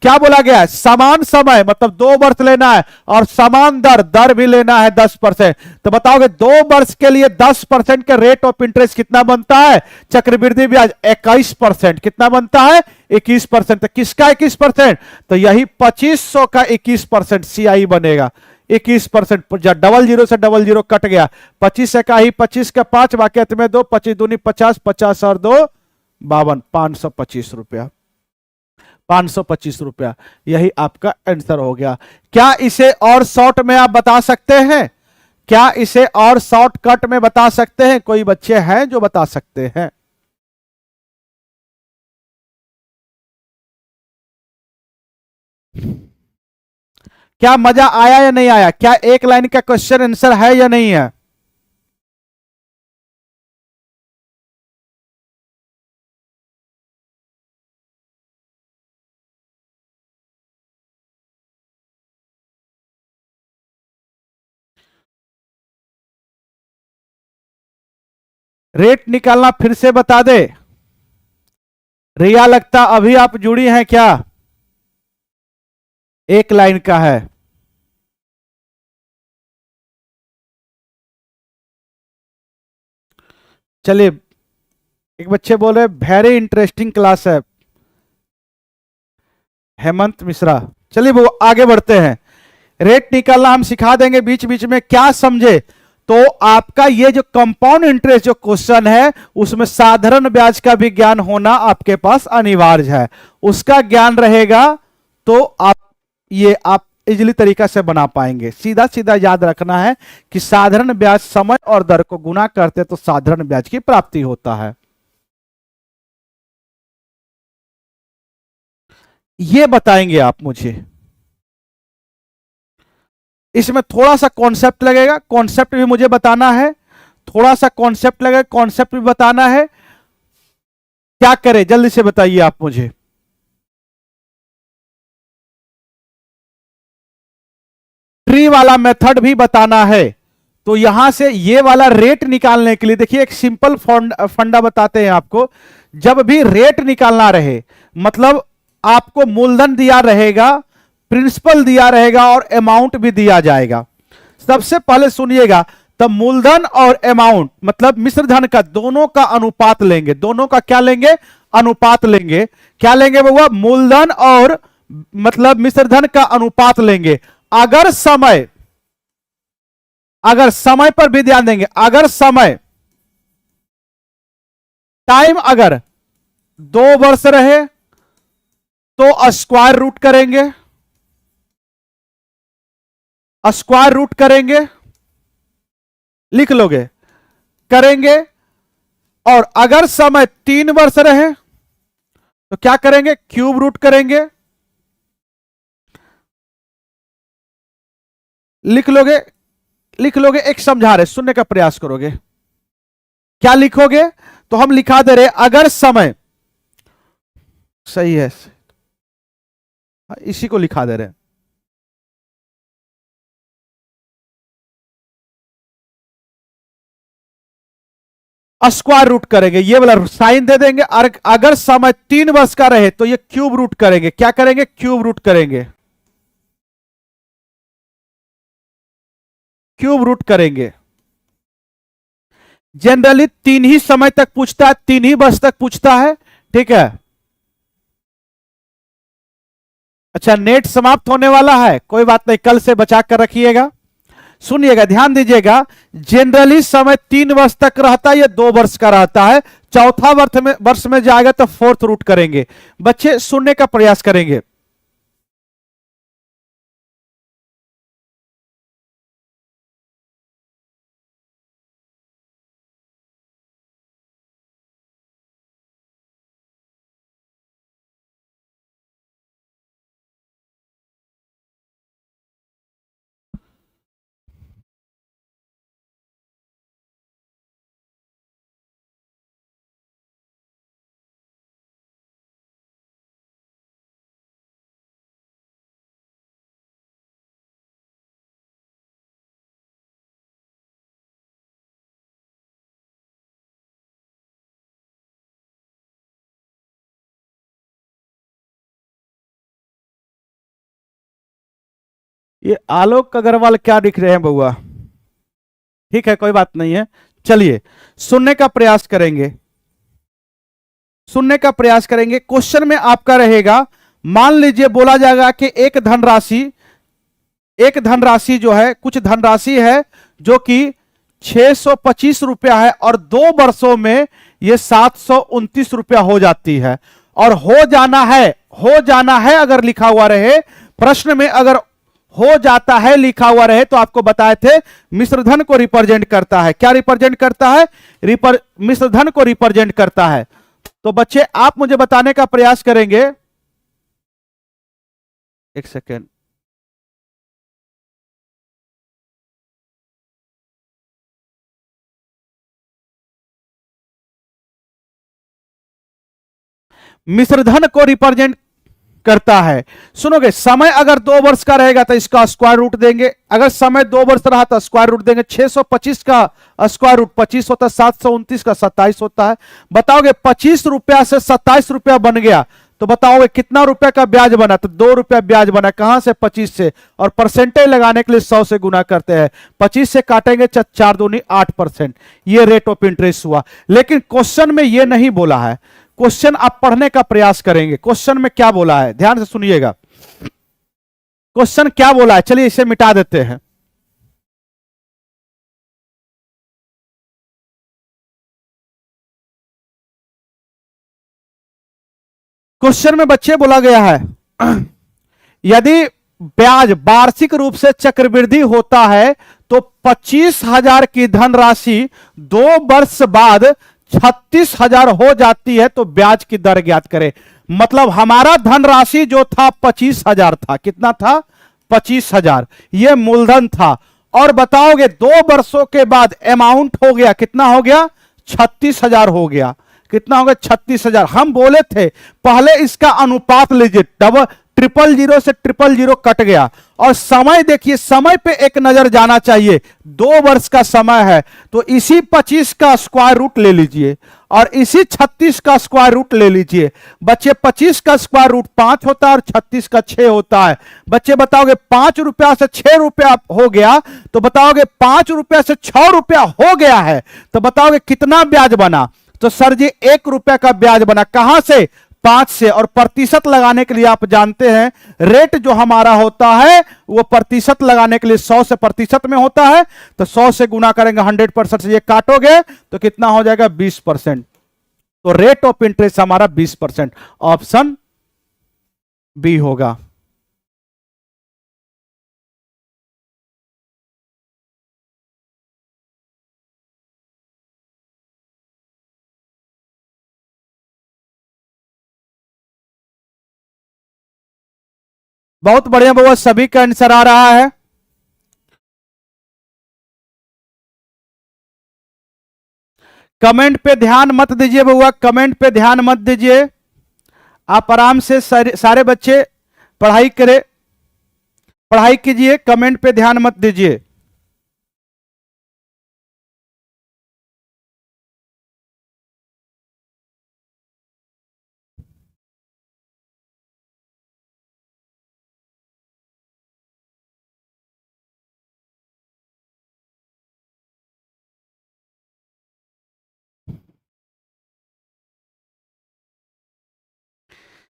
क्या बोला गया है, समान समय मतलब 2 वर्ष लेना है और समान दर, दर भी लेना है 10%। तो बताओगे 2 वर्ष के लिए 10% के रेट ऑफ इंटरेस्ट कितना बनता है, चक्रवृद्धि ब्याज 21%। कितना बनता है, 21%। तो किसका 21%, तो यही 2500 का 21% सीआई बनेगा। 21%, डबल जीरो से डबल जीरो कट गया, 25 से का ही 25 का 5, बाकी में 2, 25 दूनी 50, 50 और 2 52, 525 रुपया। 525 रुपया, यही आपका आंसर हो गया। क्या इसे और शॉर्ट में आप बता सकते हैं, क्या इसे और शॉर्टकट में बता सकते हैं, कोई बच्चे हैं जो बता सकते हैं? क्या मजा आया या नहीं आया, क्या एक लाइन का क्वेश्चन आंसर है या नहीं है? रेट निकालना फिर से बता दे। रिया लगता अभी आप जुड़ी हैं क्या, एक लाइन का है। चलिए, एक बच्चे बोल रहे वेरी इंटरेस्टिंग क्लास है, हेमंत मिश्रा। चलिए वो आगे बढ़ते हैं। रेट निकालना हम सिखा देंगे बीच बीच में, क्या समझे। तो आपका ये जो कंपाउंड इंटरेस्ट जो क्वेश्चन है, उसमें साधारण ब्याज का भी ज्ञान होना आपके पास अनिवार्य है। उसका ज्ञान रहेगा तो आप इजली तरीका से बना पाएंगे। सीधा सीधा याद रखना है कि साधारण ब्याज समय और दर को गुना करते तो साधारण ब्याज की प्राप्ति होता है। ये बताएंगे आप मुझे। इसमें थोड़ा सा कॉन्सेप्ट लगेगा, कॉन्सेप्ट भी मुझे बताना है। थोड़ा सा कॉन्सेप्ट लगेगा, कॉन्सेप्ट भी बताना है। क्या करें जल्दी से बताइए आप मुझे। ट्री वाला मेथड भी बताना है। तो यहां से ये वाला रेट निकालने के लिए देखिए एक सिंपल फंडा बताते हैं आपको। जब भी रेट निकालना रहे, मतलब आपको मूलधन दिया रहेगा, प्रिंसिपल दिया रहेगा और अमाउंट भी दिया जाएगा। सबसे पहले सुनिएगा, तब मूलधन और अमाउंट मतलब मिश्र धन का दोनों का अनुपात लेंगे। दोनों का क्या लेंगे, अनुपात लेंगे। क्या लेंगे बउआ, मूलधन और मतलब मिश्र धन का अनुपात लेंगे। अगर समय, अगर समय पर भी ध्यान देंगे, अगर समय टाइम अगर 2 वर्ष रहे तो स्क्वायर रूट करेंगे, स्क्वायर रूट करेंगे, लिख लोगे, करेंगे। और अगर समय 3 वर्ष रहे तो क्या करेंगे, क्यूब रूट करेंगे, लिख लोगे। लिख लोगे, एक समझा रहे, सुनने का प्रयास करोगे। क्या लिखोगे, तो हम लिखा दे रहे अगर समय, सही है, इसी को लिखा दे रहे हैं। स्क्वायर रूट करेंगे, ये वाला साइन दे देंगे। और अगर समय 3 वर्ष का रहे तो ये क्यूब रूट करेंगे। क्या करेंगे, क्यूब रूट करेंगे, क्यूब रूट करेंगे। जनरली 3 ही समय तक पूछता है, 3 ही वर्ष तक पूछता है। ठीक है। अच्छा, नेट समाप्त होने वाला है, कोई बात नहीं, कल से बचा कर रखिएगा। सुनिएगा, ध्यान दीजिएगा। जनरली समय 3 वर्ष तक रहता है, ये 2 वर्ष का रहता है। चौथा वर्ष में जाएगा तो फोर्थ रूट करेंगे। बच्चे सुनने का प्रयास करेंगे। ये आलोक अग्रवाल क्या दिख रहे हैं बउआ? ठीक है, कोई बात नहीं है। चलिए सुनने का प्रयास करेंगे, सुनने का प्रयास करेंगे। क्वेश्चन में आपका रहेगा, मान लीजिए बोला जाएगा कि एक धनराशि जो है, कुछ धनराशि है जो कि 625 रुपया है और 2 वर्षों में ये 729 रुपया हो जाती है। और हो जाना है अगर लिखा हुआ रहे प्रश्न में, अगर हो जाता है लिखा हुआ रहे तो आपको बताए थे मिश्रधन को रिप्रेजेंट करता है। क्या रिप्रेजेंट करता है? मिश्रधन को रिप्रेजेंट करता है। तो बच्चे आप मुझे बताने का प्रयास करेंगे, एक सेकेंड। मिश्रधन को रिप्रेजेंट करता है। सुनोगे, समय अगर 2 वर्ष का रहेगा तो इसका स्क्वायर रूट देंगे। अगर समय 2 वर्ष रहा तो स्क्वायर रूट देंगे। 625 का स्क्वायर रूट 25 होता है, 729 का 27 होता है। बताओगे 25 रुपया से 27 रुपया बन गया तो बताओगे कितना रुपया का ब्याज बना? तो 2 रुपया ब्याज बना। कहां से? 25 से। और परसेंटेज लगाने के लिए 100 से गुना करते हैं। 25 से काटेंगे 4 दूनी 8%। ये रेट ऑफ इंटरेस्ट हुआ। लेकिन क्वेश्चन में ये नहीं बोला है। क्वेश्चन आप पढ़ने का प्रयास करेंगे, क्वेश्चन में क्या बोला है ध्यान से सुनिएगा। क्वेश्चन क्या बोला है, चलिए इसे मिटा देते हैं। क्वेश्चन में बच्चे बोला गया है, यदि ब्याज वार्षिक रूप से चक्रवृद्धि होता है तो 25,000 की धनराशि 2 वर्ष बाद 36,000 हो जाती है तो ब्याज की दर ज्ञात करें। मतलब हमारा धनराशि जो था 25,000 था। कितना था? 25,000। यह मूलधन था। और बताओगे 2 वर्षों के बाद अमाउंट हो गया, कितना हो गया? 36,000 हो गया। कितना हो गया? 36,000। हम बोले थे पहले इसका अनुपात लीजिए, 000 से 000 कट गया। और समय देखिए, समय पे एक नजर जाना चाहिए। 2 वर्ष का समय है तो इसी 25 का स्क्वायर रूट ले लीजिए और इसी 36 का स्क्वायर रूट ले लीजिए। बच्चे 25 का स्क्वायर रूट 5 होता है और 36 का 6 होता है। बच्चे बताओगे 5 रुपया से 6 रुपया हो गया तो बताओगे 5 रुपया से 6 रुपया हो गया है तो बताओगे कितना ब्याज बना? तो सर जी 1 रुपया का ब्याज बना। कहां से? 5 से। और प्रतिशत लगाने के लिए आप जानते हैं रेट जो हमारा होता है वो प्रतिशत लगाने के लिए 100 से प्रतिशत में होता है। तो 100 से गुना करेंगे 100% से, ये काटोगे तो कितना हो जाएगा? 20%। तो रेट ऑफ इंटरेस्ट हमारा 20%। ऑप्शन बी होगा। बहुत बढ़िया बाबा, सभी का आंसर आ रहा है। कमेंट पे ध्यान मत दीजिए बउआ, कमेंट पे ध्यान मत दीजिए। आप आराम से सारे बच्चे पढ़ाई करें, पढ़ाई कीजिए, कमेंट पे ध्यान मत दीजिए।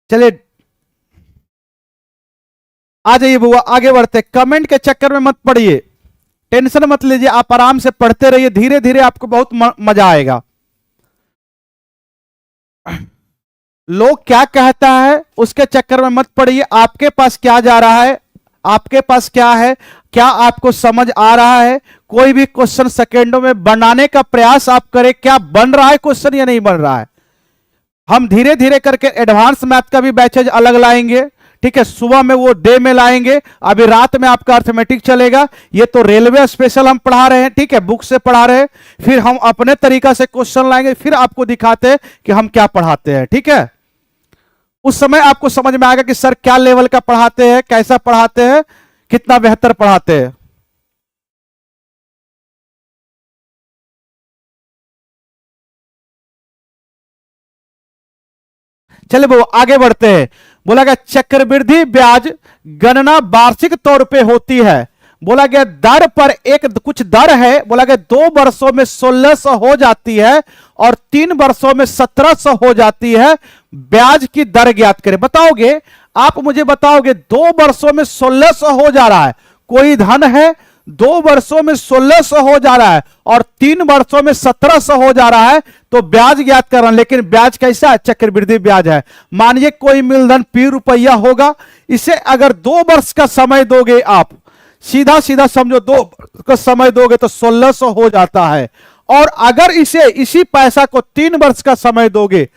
चलिए आ जाइए बुआ, आगे बढ़ते। कमेंट के चक्कर में मत पड़िए, टेंशन मत लीजिए, आप आराम से पढ़ते रहिए, धीरे धीरे आपको बहुत मजा आएगा। लोग क्या कहता है उसके चक्कर में मत पड़िए। आपके पास क्या जा रहा है, आपके पास क्या है, क्या आपको समझ आ रहा है? कोई भी क्वेश्चन सेकेंडों में बनाने का प्रयास आप करें, क्या बन रहा है क्वेश्चन या नहीं बन रहा है। हम धीरे धीरे करके एडवांस मैथ का भी बैचेज अलग लाएंगे। ठीक है, सुबह में वो डे में लाएंगे, अभी रात में आपका अर्थमेटिक चलेगा। ये तो रेलवे स्पेशल हम पढ़ा रहे हैं, ठीक है, बुक से पढ़ा रहे हैं। फिर हम अपने तरीका से क्वेश्चन लाएंगे, फिर आपको दिखाते हैं कि हम क्या पढ़ाते हैं। ठीक है, उस समय आपको समझ में आएगा कि सर क्या लेवल का पढ़ाते हैं, कैसा पढ़ाते हैं, कितना बेहतर पढ़ाते हैं। चलिए वो आगे बढ़ते हैं। बोला गया चक्रवृद्धि ब्याज गणना वार्षिक तौर पे होती है। बोला गया दर पर एक कुछ दर है, बोला गया 2 वर्षों में 1600 हो जाती है और 3 वर्षों में 1700 हो जाती है। ब्याज की दर ज्ञात करें। बताओगे आप, मुझे बताओगे 2 वर्षों में 1600 हो जा रहा है, कोई धन है 2 वर्षों में 1600 हो जा रहा है और 3 वर्षों में 1700 हो जा रहा है, तो ब्याज ज्ञात कर रहा है। लेकिन ब्याज कैसा है? चक्रवृद्धि ब्याज है। मानिए कोई मूलधन ₹P होगा, इसे अगर 2 वर्ष का समय दोगे आप, सीधा सीधा समझो 2 का समय दोगे तो 1600 हो जाता है। और अगर इसी पैसा को 3 वर्ष का समय दोगे,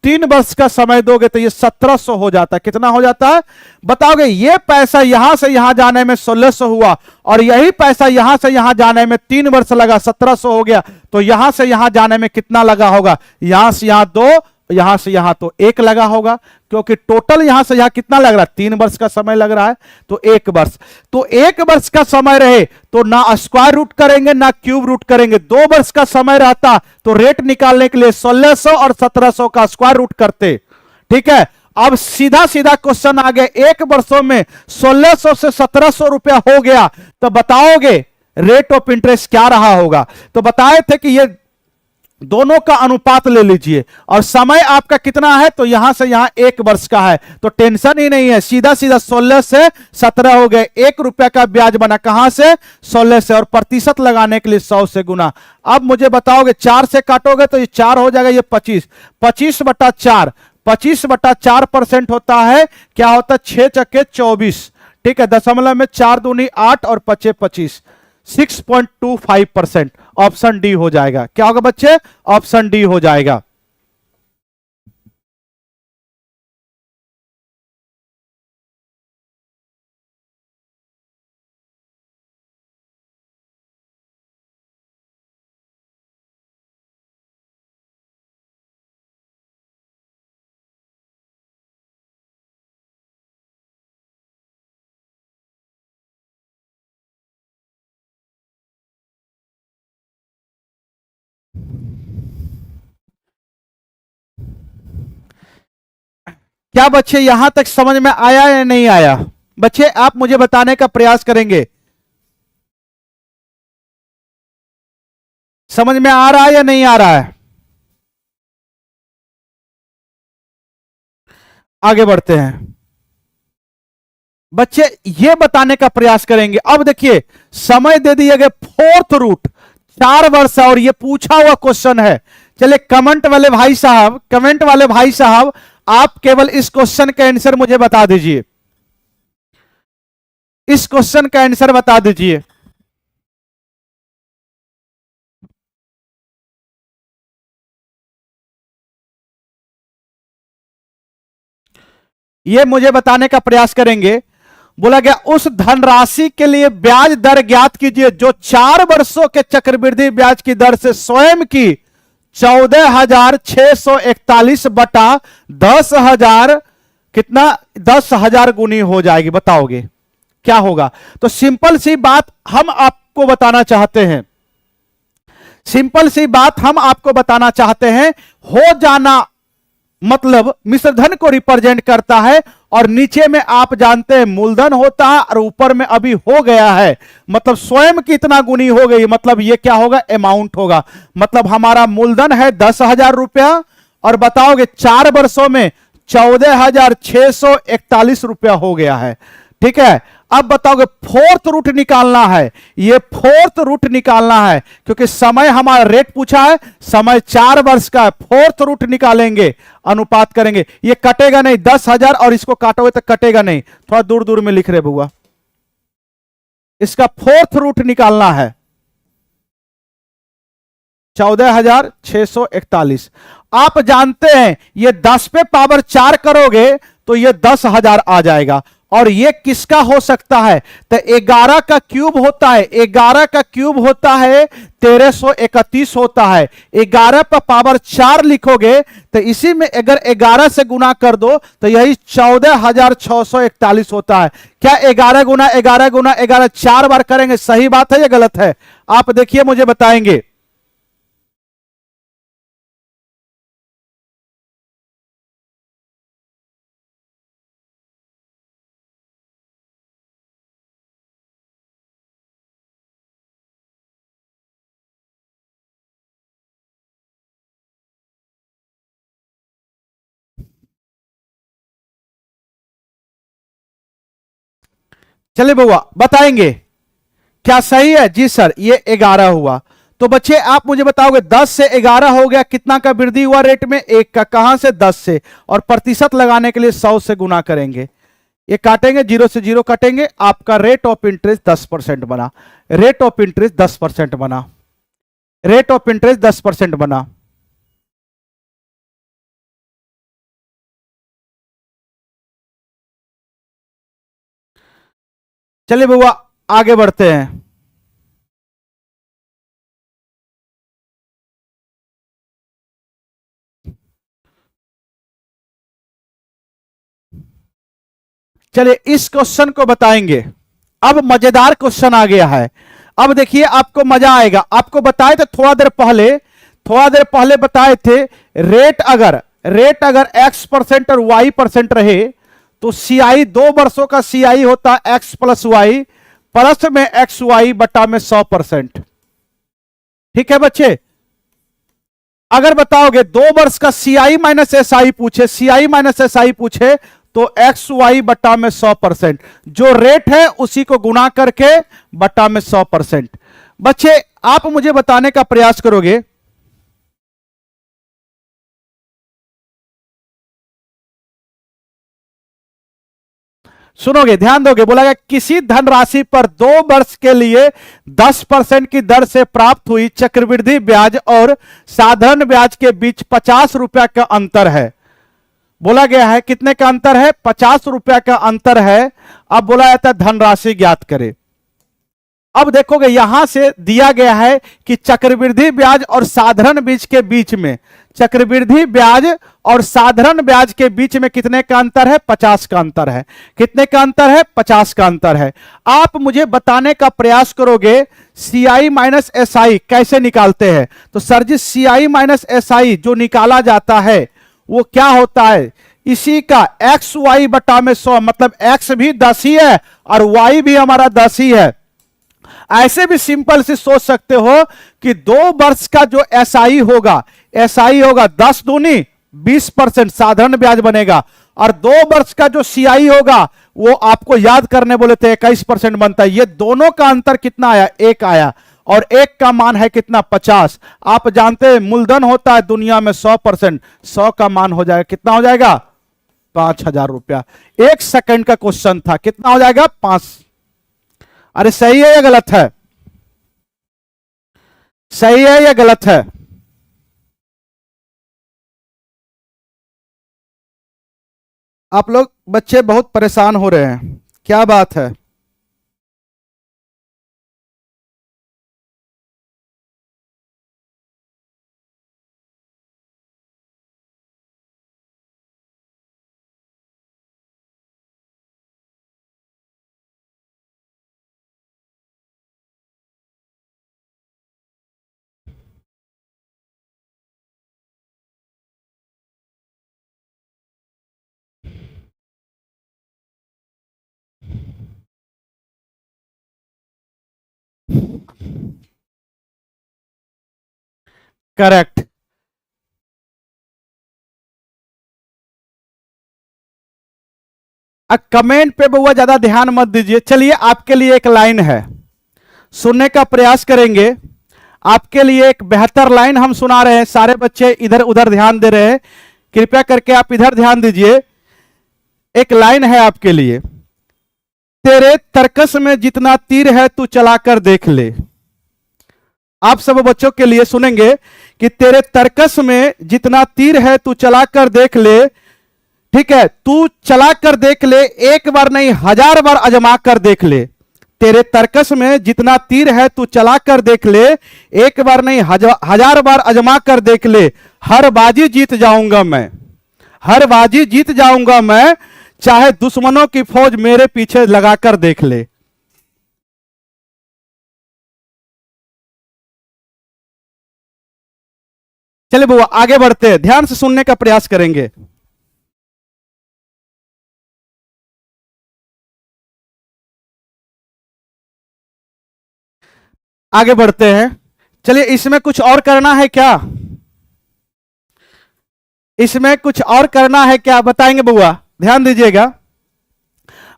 3 वर्ष का समय दोगे तो ये 1700 हो जाता है। कितना हो जाता है बताओगे? ये पैसा यहां से यहां जाने में 1600 हुआ और यही पैसा यहां से यहां जाने में 3 वर्ष लगा, 1700 हो गया। तो यहां से यहां जाने में कितना लगा होगा? यहां से यहां 2, यहां से यहां तो 1 लगा होगा, क्योंकि टोटल यहां से यहां कितना लग रहा है? 3 वर्ष का समय लग रहा है, तो 1 वर्ष। तो 1 वर्ष का समय रहे तो ना स्क्वायर रूट करेंगे ना क्यूब रूट करेंगे। 2 वर्ष का समय रहता तो रेट निकालने के लिए 1600 और 1700 का स्क्वायर रूट करते। ठीक है, अब सीधा सीधा क्वेश्चन आ गया, 1 वर्षों में 1600 से 1700 रुपया हो गया, तो बताओगे रेट ऑफ इंटरेस्ट क्या रहा होगा? तो बताए थे कि ये दोनों का अनुपात ले लीजिए और समय आपका कितना है? तो यहां से यहां 1 वर्ष का है, तो टेंशन ही नहीं है। सीधा सीधा 16 से 17 हो गए, 1 रुपया का ब्याज बना। कहां से? 16 से। और प्रतिशत लगाने के लिए 100 से गुना। अब मुझे बताओगे 4 से काटोगे तो ये 4 हो जाएगा, ये 25, 25/4, 25/4% होता है। क्या होता है? 6 चक्के 24। ठीक है, दशमलव में 4 दूनी 8 और 5 25, 6.25%। ऑप्शन डी हो जाएगा। क्या होगा बच्चे? ऑप्शन डी हो जाएगा। क्या बच्चे यहां तक समझ में आया या नहीं आया? बच्चे आप मुझे बताने का प्रयास करेंगे, समझ में आ रहा है या नहीं आ रहा है? आगे बढ़ते हैं बच्चे, ये बताने का प्रयास करेंगे। अब देखिए समय दे दिए गए 4th रूट, 4 वर्ष है और ये पूछा हुआ क्वेश्चन है। चलिए कमेंट वाले भाई साहब, कमेंट वाले भाई साहब, आप केवल इस क्वेश्चन का आंसर मुझे बता दीजिए, इस क्वेश्चन का आंसर बता दीजिए। ये मुझे बताने का प्रयास करेंगे। बोला गया उस धनराशि के लिए ब्याज दर ज्ञात कीजिए जो 4 वर्षों के चक्रवृद्धि ब्याज की दर से स्वयं की 14,641 बटा 10,000 कितना 10,000 गुनी हो जाएगी। बताओगे क्या होगा? तो सिंपल सी बात हम आपको बताना चाहते हैं, सिंपल सी बात हम आपको बताना चाहते हैं। हो जाना मतलब मिश्रधन को रिप्रेजेंट करता है और नीचे में आप जानते हैं मूलधन होता है और ऊपर में अभी हो गया है, मतलब स्वयं कितना गुनी हो गई, मतलब ये क्या होगा? अमाउंट होगा। मतलब हमारा मूलधन है 10,000 रुपया और बताओगे 4 वर्षों में 14,641 रुपया हो गया है। ठीक है, अब बताओगे 4th रूट निकालना है, ये 4th रूट निकालना है क्योंकि समय हमारा रेट पूछा है, समय 4 वर्ष का है। 4th रूट निकालेंगे, अनुपात करेंगे, ये कटेगा नहीं 10,000 और इसको काटोगे तो कटेगा नहीं। थोड़ा दूर दूर में लिख रहे बुआ, इसका 4th रूट निकालना है 14,641। आप जानते हैं ये 10 पे पावर 4 करोगे तो ये 10,000 आ जाएगा। और ये किसका हो सकता है? तो 11 का क्यूब होता है, 11 का क्यूब होता है 1331 होता है। 11 पर पावर 4 लिखोगे तो इसी में अगर 11 से गुना कर दो तो यही 14,641 होता है। क्या 11 गुना 11 गुना 11 4 बार करेंगे? सही बात है या गलत है? आप देखिए मुझे बताएंगे। चलिए बउआ बताएंगे क्या सही है? जी सर, ये 11 हुआ। तो बच्चे आप मुझे बताओगे 10 से 11 हो गया, कितना का वृद्धि हुआ रेट में? 1 का। कहां से? 10 से। और प्रतिशत लगाने के लिए 100 से गुना करेंगे। ये काटेंगे, 0 से 0 काटेंगे, आपका रेट ऑफ इंटरेस्ट 10% बना। रेट ऑफ इंटरेस्ट 10% बना। रेट ऑफ इंटरेस्ट 10% बना। चलिए बउआ आगे बढ़ते हैं। चलिए इस क्वेश्चन को बताएंगे। अब मजेदार क्वेश्चन आ गया है। अब देखिए आपको मजा आएगा। आपको बताए थे थोड़ा देर पहले बताए थे, रेट अगर x% और y% रहे तो CI 2 वर्षों का CI होता x प्लस वाई प्लस में XY बटा में 100%। ठीक है बच्चे? अगर बताओगे 2 वर्ष का CI माइनस SI पूछे तो XY बटा में 100%, जो रेट है उसी को गुना करके बटा में 100%। बच्चे आप मुझे बताने का प्रयास करोगे, सुनोगे, ध्यान दोगे। बोला गया किसी धनराशि पर 2 वर्ष के लिए 10% की दर से प्राप्त हुई चक्रवृद्धि ब्याज और साधारण ब्याज के बीच 50 रुपया का अंतर है। बोला गया है कितने का अंतर है? 50 रुपया का अंतर है। अब बोला जाता है धनराशि ज्ञात करे। अब देखोगे यहां से दिया गया है कि चक्रवृद्धि ब्याज और साधारण ब्याज के बीच में, चक्रवृद्धि ब्याज और साधारण ब्याज के बीच में कितने का अंतर है? 50 का अंतर है। कितने का अंतर है? 50 का अंतर है। आप मुझे बताने का प्रयास करोगे CI माइनस SI कैसे निकालते हैं? तो सर जी CI माइनस SI जो निकाला जाता है वो क्या होता है? इसी का XY बटा में 100, मतलब X भी 10 ही है और Y भी हमारा 10 ही है। ऐसे भी सिंपल से सोच सकते हो कि 2 वर्ष का जो SI होगा 10 दूनी 20% साधारण ब्याज बनेगा, और 2 वर्ष का जो CI होगा वो आपको याद करने बोले थे 21% बनता है। ये दोनों का अंतर कितना आया? 1 आया, और 1 का मान है कितना? 50। आप जानते हैं मूलधन होता है दुनिया में 100%, 100 का मान हो जाएगा कितना? हो जाएगा 5000 रुपया। 1 सेकंड का क्वेश्चन था, कितना हो जाएगा? 5। अरे सही है या गलत है? सही है या गलत है? आप लोग बच्चे बहुत परेशान हो रहे हैं, क्या बात है? करेक्ट। कमेंट पे बहुआ ज्यादा ध्यान मत दीजिए। चलिए आपके लिए एक लाइन है, सुनने का प्रयास करेंगे। आपके लिए एक बेहतर लाइन हम सुना रहे हैं। सारे बच्चे इधर उधर ध्यान दे रहे हैं, कृपया करके आप इधर ध्यान दीजिए। एक लाइन है आपके लिए, तेरे तर्कस में जितना तीर है तू चलाकर देख ले। आप सब बच्चों के लिए सुनेंगे कि तेरे तर्कस में जितना तीर है तू चलाकर देख ले। ठीक है, तू चलाकर देख ले, एक बार नहीं 1000 बार आजमा कर देख ले। तेरे तर्कस में जितना तीर है तू चलाकर देख ले, एक बार नहीं 1000 बार आजमा कर देख ले। हर बाजी जीत जाऊंगा मैं, हर बाजी जीत जाऊंगा मैं, चाहे दुश्मनों की फौज मेरे पीछे लगाकर देख ले। चलिए बुआ आगे बढ़ते हैं, ध्यान से सुनने का प्रयास करेंगे। आगे बढ़ते हैं। चलिए इसमें कुछ और करना है क्या? इसमें कुछ और करना है क्या? बताएंगे बुआ, ध्यान दीजिएगा।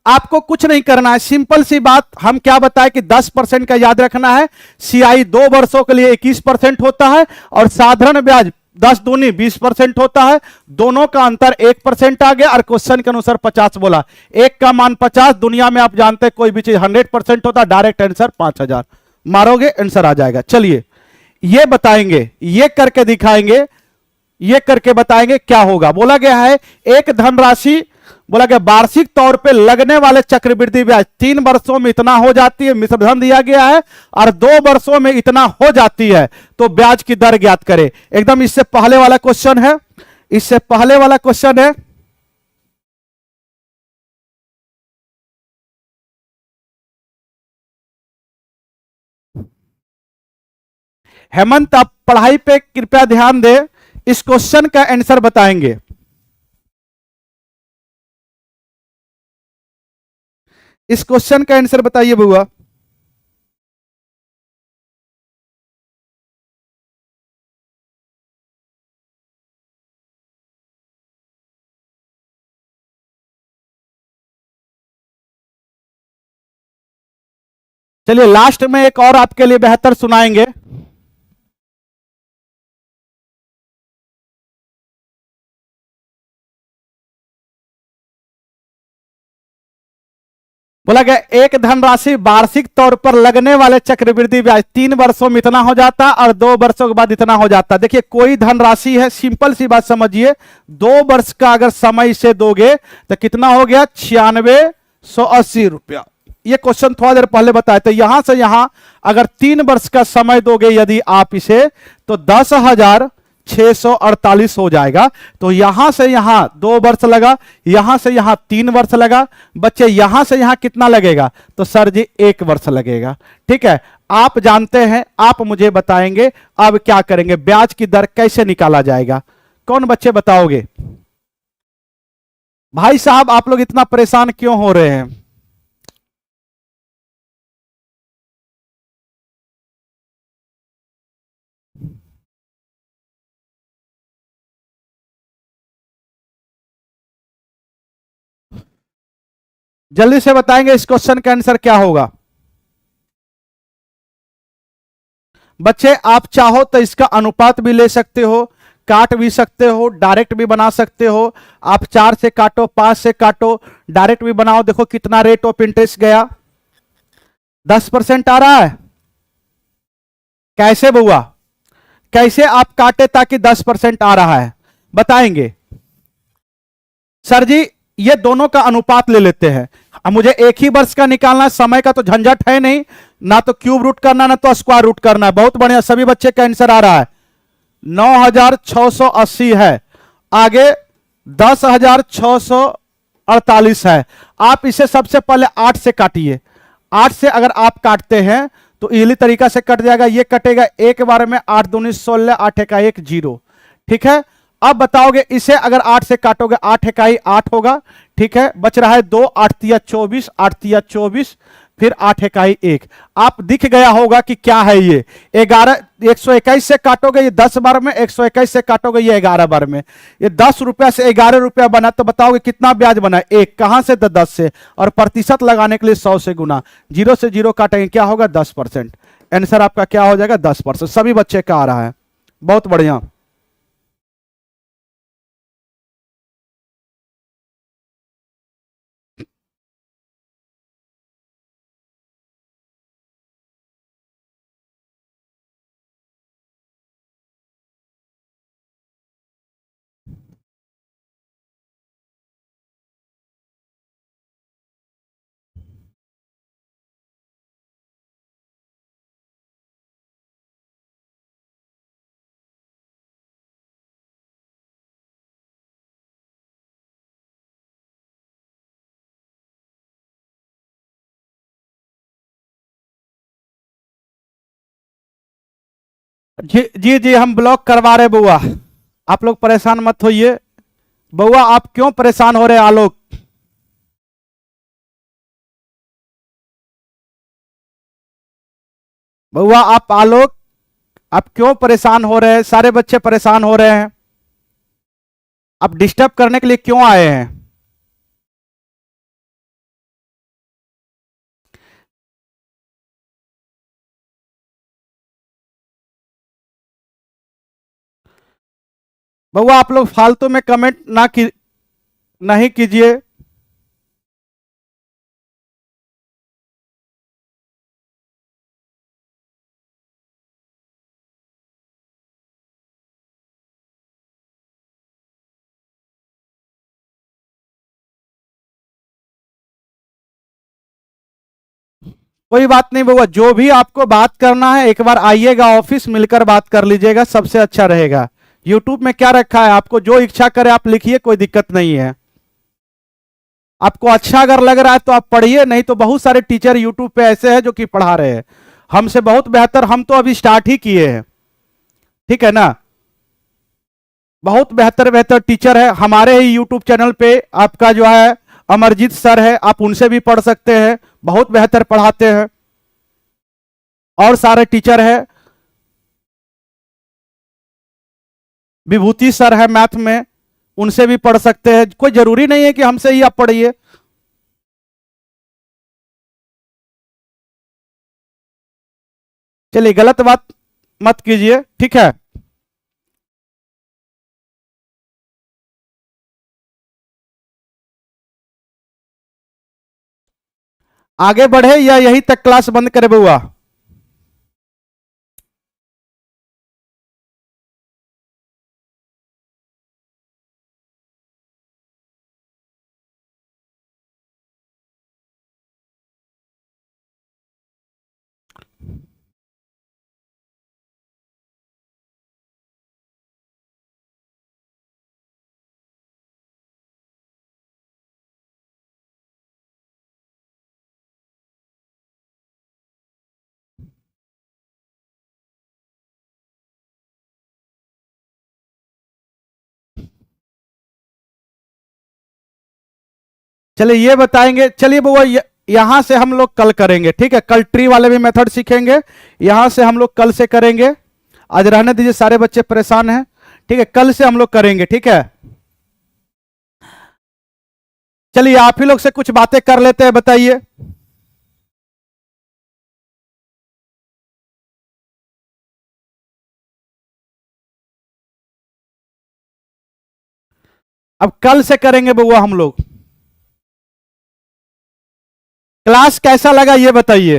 आपको कुछ नहीं करना है, सिंपल सी बात। हम क्या बताएं कि 10% का याद रखना है। सीआई 2 वर्षों के लिए 21% होता है और साधारण ब्याज 10 दूनी 20% होता है। दोनों का अंतर 1% आ गया और क्वेश्चन के अनुसार 50 बोला। एक का मान 50, दुनिया में आप जानते हैं कोई भी चीज 100% होता है। डायरेक्ट आंसर 5000 मारोगे आंसर आ जाएगा। चलिए ये बताएंगे, ये करके दिखाएंगे, ये करके बताएंगे क्या होगा। बोला गया है एक धनराशि, बोला गया वार्षिक तौर पे लगने वाले चक्रवृद्धि ब्याज 3 वर्षों में इतना हो जाती है, मिश्रधन दिया गया है, और 2 वर्षों में इतना हो जाती है, तो ब्याज की दर ज्ञात करें। एकदम इससे पहले वाला क्वेश्चन है, इससे पहले वाला क्वेश्चन है। हेमंत आप पढ़ाई पे कृपया ध्यान दें, इस क्वेश्चन का आंसर बताएंगे। इस क्वेश्चन का आंसर बताइए बुआ। चलिए लास्ट में एक और आपके लिए बेहतर सुनाएंगे। बोला गया एक धनराशि वार्षिक तौर पर लगने वाले चक्रवृद्धि ब्याज 3 वर्षों में इतना हो जाता और 2 वर्षों के बाद इतना हो जाता। देखिए कोई धनराशि है, सिंपल सी बात समझिए, 2 वर्ष का अगर समय से दोगे तो कितना हो गया 9680 रुपया। ये क्वेश्चन थोड़ा देर पहले बताया। तो यहां से यहां अगर 3 वर्ष का समय दोगे यदि आप इसे, तो 10,648 हो जाएगा। तो यहां से यहां 2 वर्ष लगा, यहां से यहां 3 वर्ष लगा। बच्चे यहां से यहां कितना लगेगा? तो सर जी 1 वर्ष लगेगा। ठीक है, आप जानते हैं, आप मुझे बताएंगे अब क्या करेंगे, ब्याज की दर कैसे निकाला जाएगा। कौन बच्चे बताओगे? भाई साहब आप लोग इतना परेशान क्यों हो रहे हैं? जल्दी से बताएंगे इस क्वेश्चन का आंसर क्या होगा। बच्चे आप चाहो तो इसका अनुपात भी ले सकते हो, काट भी सकते हो, डायरेक्ट भी बना सकते हो। आप 4 से काटो, 5 से काटो, डायरेक्ट भी बनाओ। देखो कितना रेट ऑफ इंटरेस्ट गया, 10% आ रहा है। कैसे बुआ, कैसे आप काटे ताकि 10% आ रहा है, बताएंगे। सर जी ये दोनों का अनुपात ले लेते हैं। अब मुझे एक ही वर्ष का निकालना, समय का तो झंझट है नहीं, ना तो क्यूब रूट करना ना तो स्क्वायर रूट करना है। बहुत बढ़िया, सभी बच्चे का आंसर आ रहा है। 9680 है, आगे 10,648 है। आप इसे सबसे पहले 8 से काटिए। 8 से अगर आप काटते हैं तो इजली तरीका से कट जाएगा। ये कटेगा एक बार में, 8 दूनी 16, 8 एका 1 0। ठीक है, अब बताओगे इसे अगर 8 से काटोगे, 8 इकाई 8 होगा। ठीक है, बच रहा है 2, 8 तिया 24, 8 तिया 24, फिर 8 इकाई 1। आप दिख गया होगा कि क्या है ये 11। 121 से काटोगे ये 10 बार में, 121 से काटोगे ये 11 बार में। ये 10 रुपया से 11 रुपया बना, तो बताओगे कितना ब्याज बना? 1। कहां से? 10 से। और प्रतिशत लगाने के लिए 100 से गुना, 0 से 0 काटेंगे, क्या होगा? 10%। आंसर आपका क्या हो जाएगा? 10%। सभी बच्चे का आ रहा है, बहुत बढ़िया। जी जी जी, हम ब्लॉक करवा रहे बुआ, आप लोग परेशान मत होइए। बुआ आप क्यों परेशान हो रहे? आलोक, बुआ आप, आलोक आप क्यों परेशान हो रहे हैं? सारे बच्चे परेशान हो रहे हैं, आप डिस्टर्ब करने के लिए क्यों आए हैं? बउआ आप लोग फालतू में कमेंट नहीं कीजिए। कोई बात नहीं बउआ, जो भी आपको बात करना है एक बार आइएगा ऑफिस, मिलकर बात कर लीजिएगा, सबसे अच्छा रहेगा। यूट्यूब में क्या रखा है, आपको जो इच्छा करे आप लिखिए, कोई दिक्कत नहीं है। आपको अच्छा अगर लग रहा है तो आप पढ़िए, नहीं तो बहुत सारे टीचर यूट्यूब पे ऐसे हैं जो कि पढ़ा रहे हैं हमसे बहुत बेहतर। हम तो अभी स्टार्ट ही किए हैं, ठीक है ना। बहुत बेहतर बेहतर टीचर है हमारे ही यूट्यूब चैनल पे। आपका जो है अमरजीत सर है, आप उनसे भी पढ़ सकते हैं, बहुत बेहतर पढ़ाते हैं। और सारे टीचर है, विभूति सर है मैथ में, उनसे भी पढ़ सकते हैं। कोई जरूरी नहीं है कि हमसे ही आप पढ़िए। चलिए गलत बात मत कीजिए, ठीक है। आगे बढ़े या यहीं तक क्लास बंद करे बुआ? चलिए ये बताएंगे, चलिए बुआ यहां से हम लोग कल करेंगे, ठीक है। कल ट्री वाले भी मेथड सीखेंगे, यहां से हम लोग कल से करेंगे। आज रहने दीजिए, सारे बच्चे परेशान हैं, ठीक है। कल से हम लोग करेंगे, ठीक है। चलिए आप ही लोग से कुछ बातें कर लेते हैं, बताइए। अब कल से करेंगे बुआ हम लोग। क्लास कैसा लगा ये बताइए।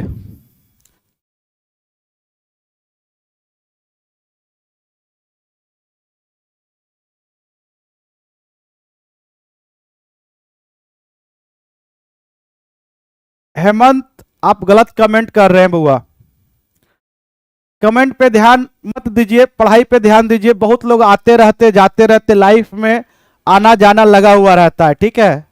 हेमंत आप गलत कमेंट कर रहे हैं बुआ, कमेंट पे ध्यान मत दीजिए, पढ़ाई पे ध्यान दीजिए। बहुत लोग आते रहते जाते रहते, लाइफ में आना जाना लगा हुआ रहता है, ठीक है।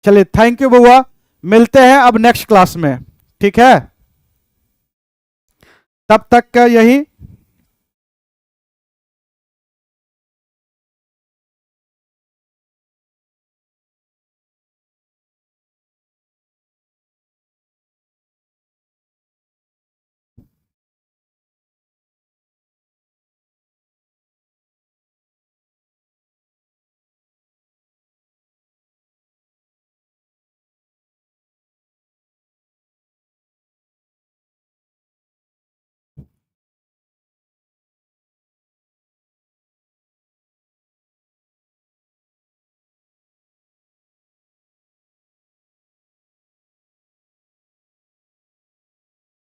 चलिए थैंक यू बुआ, मिलते हैं अब नेक्स्ट क्लास में, ठीक है। तब तक का यही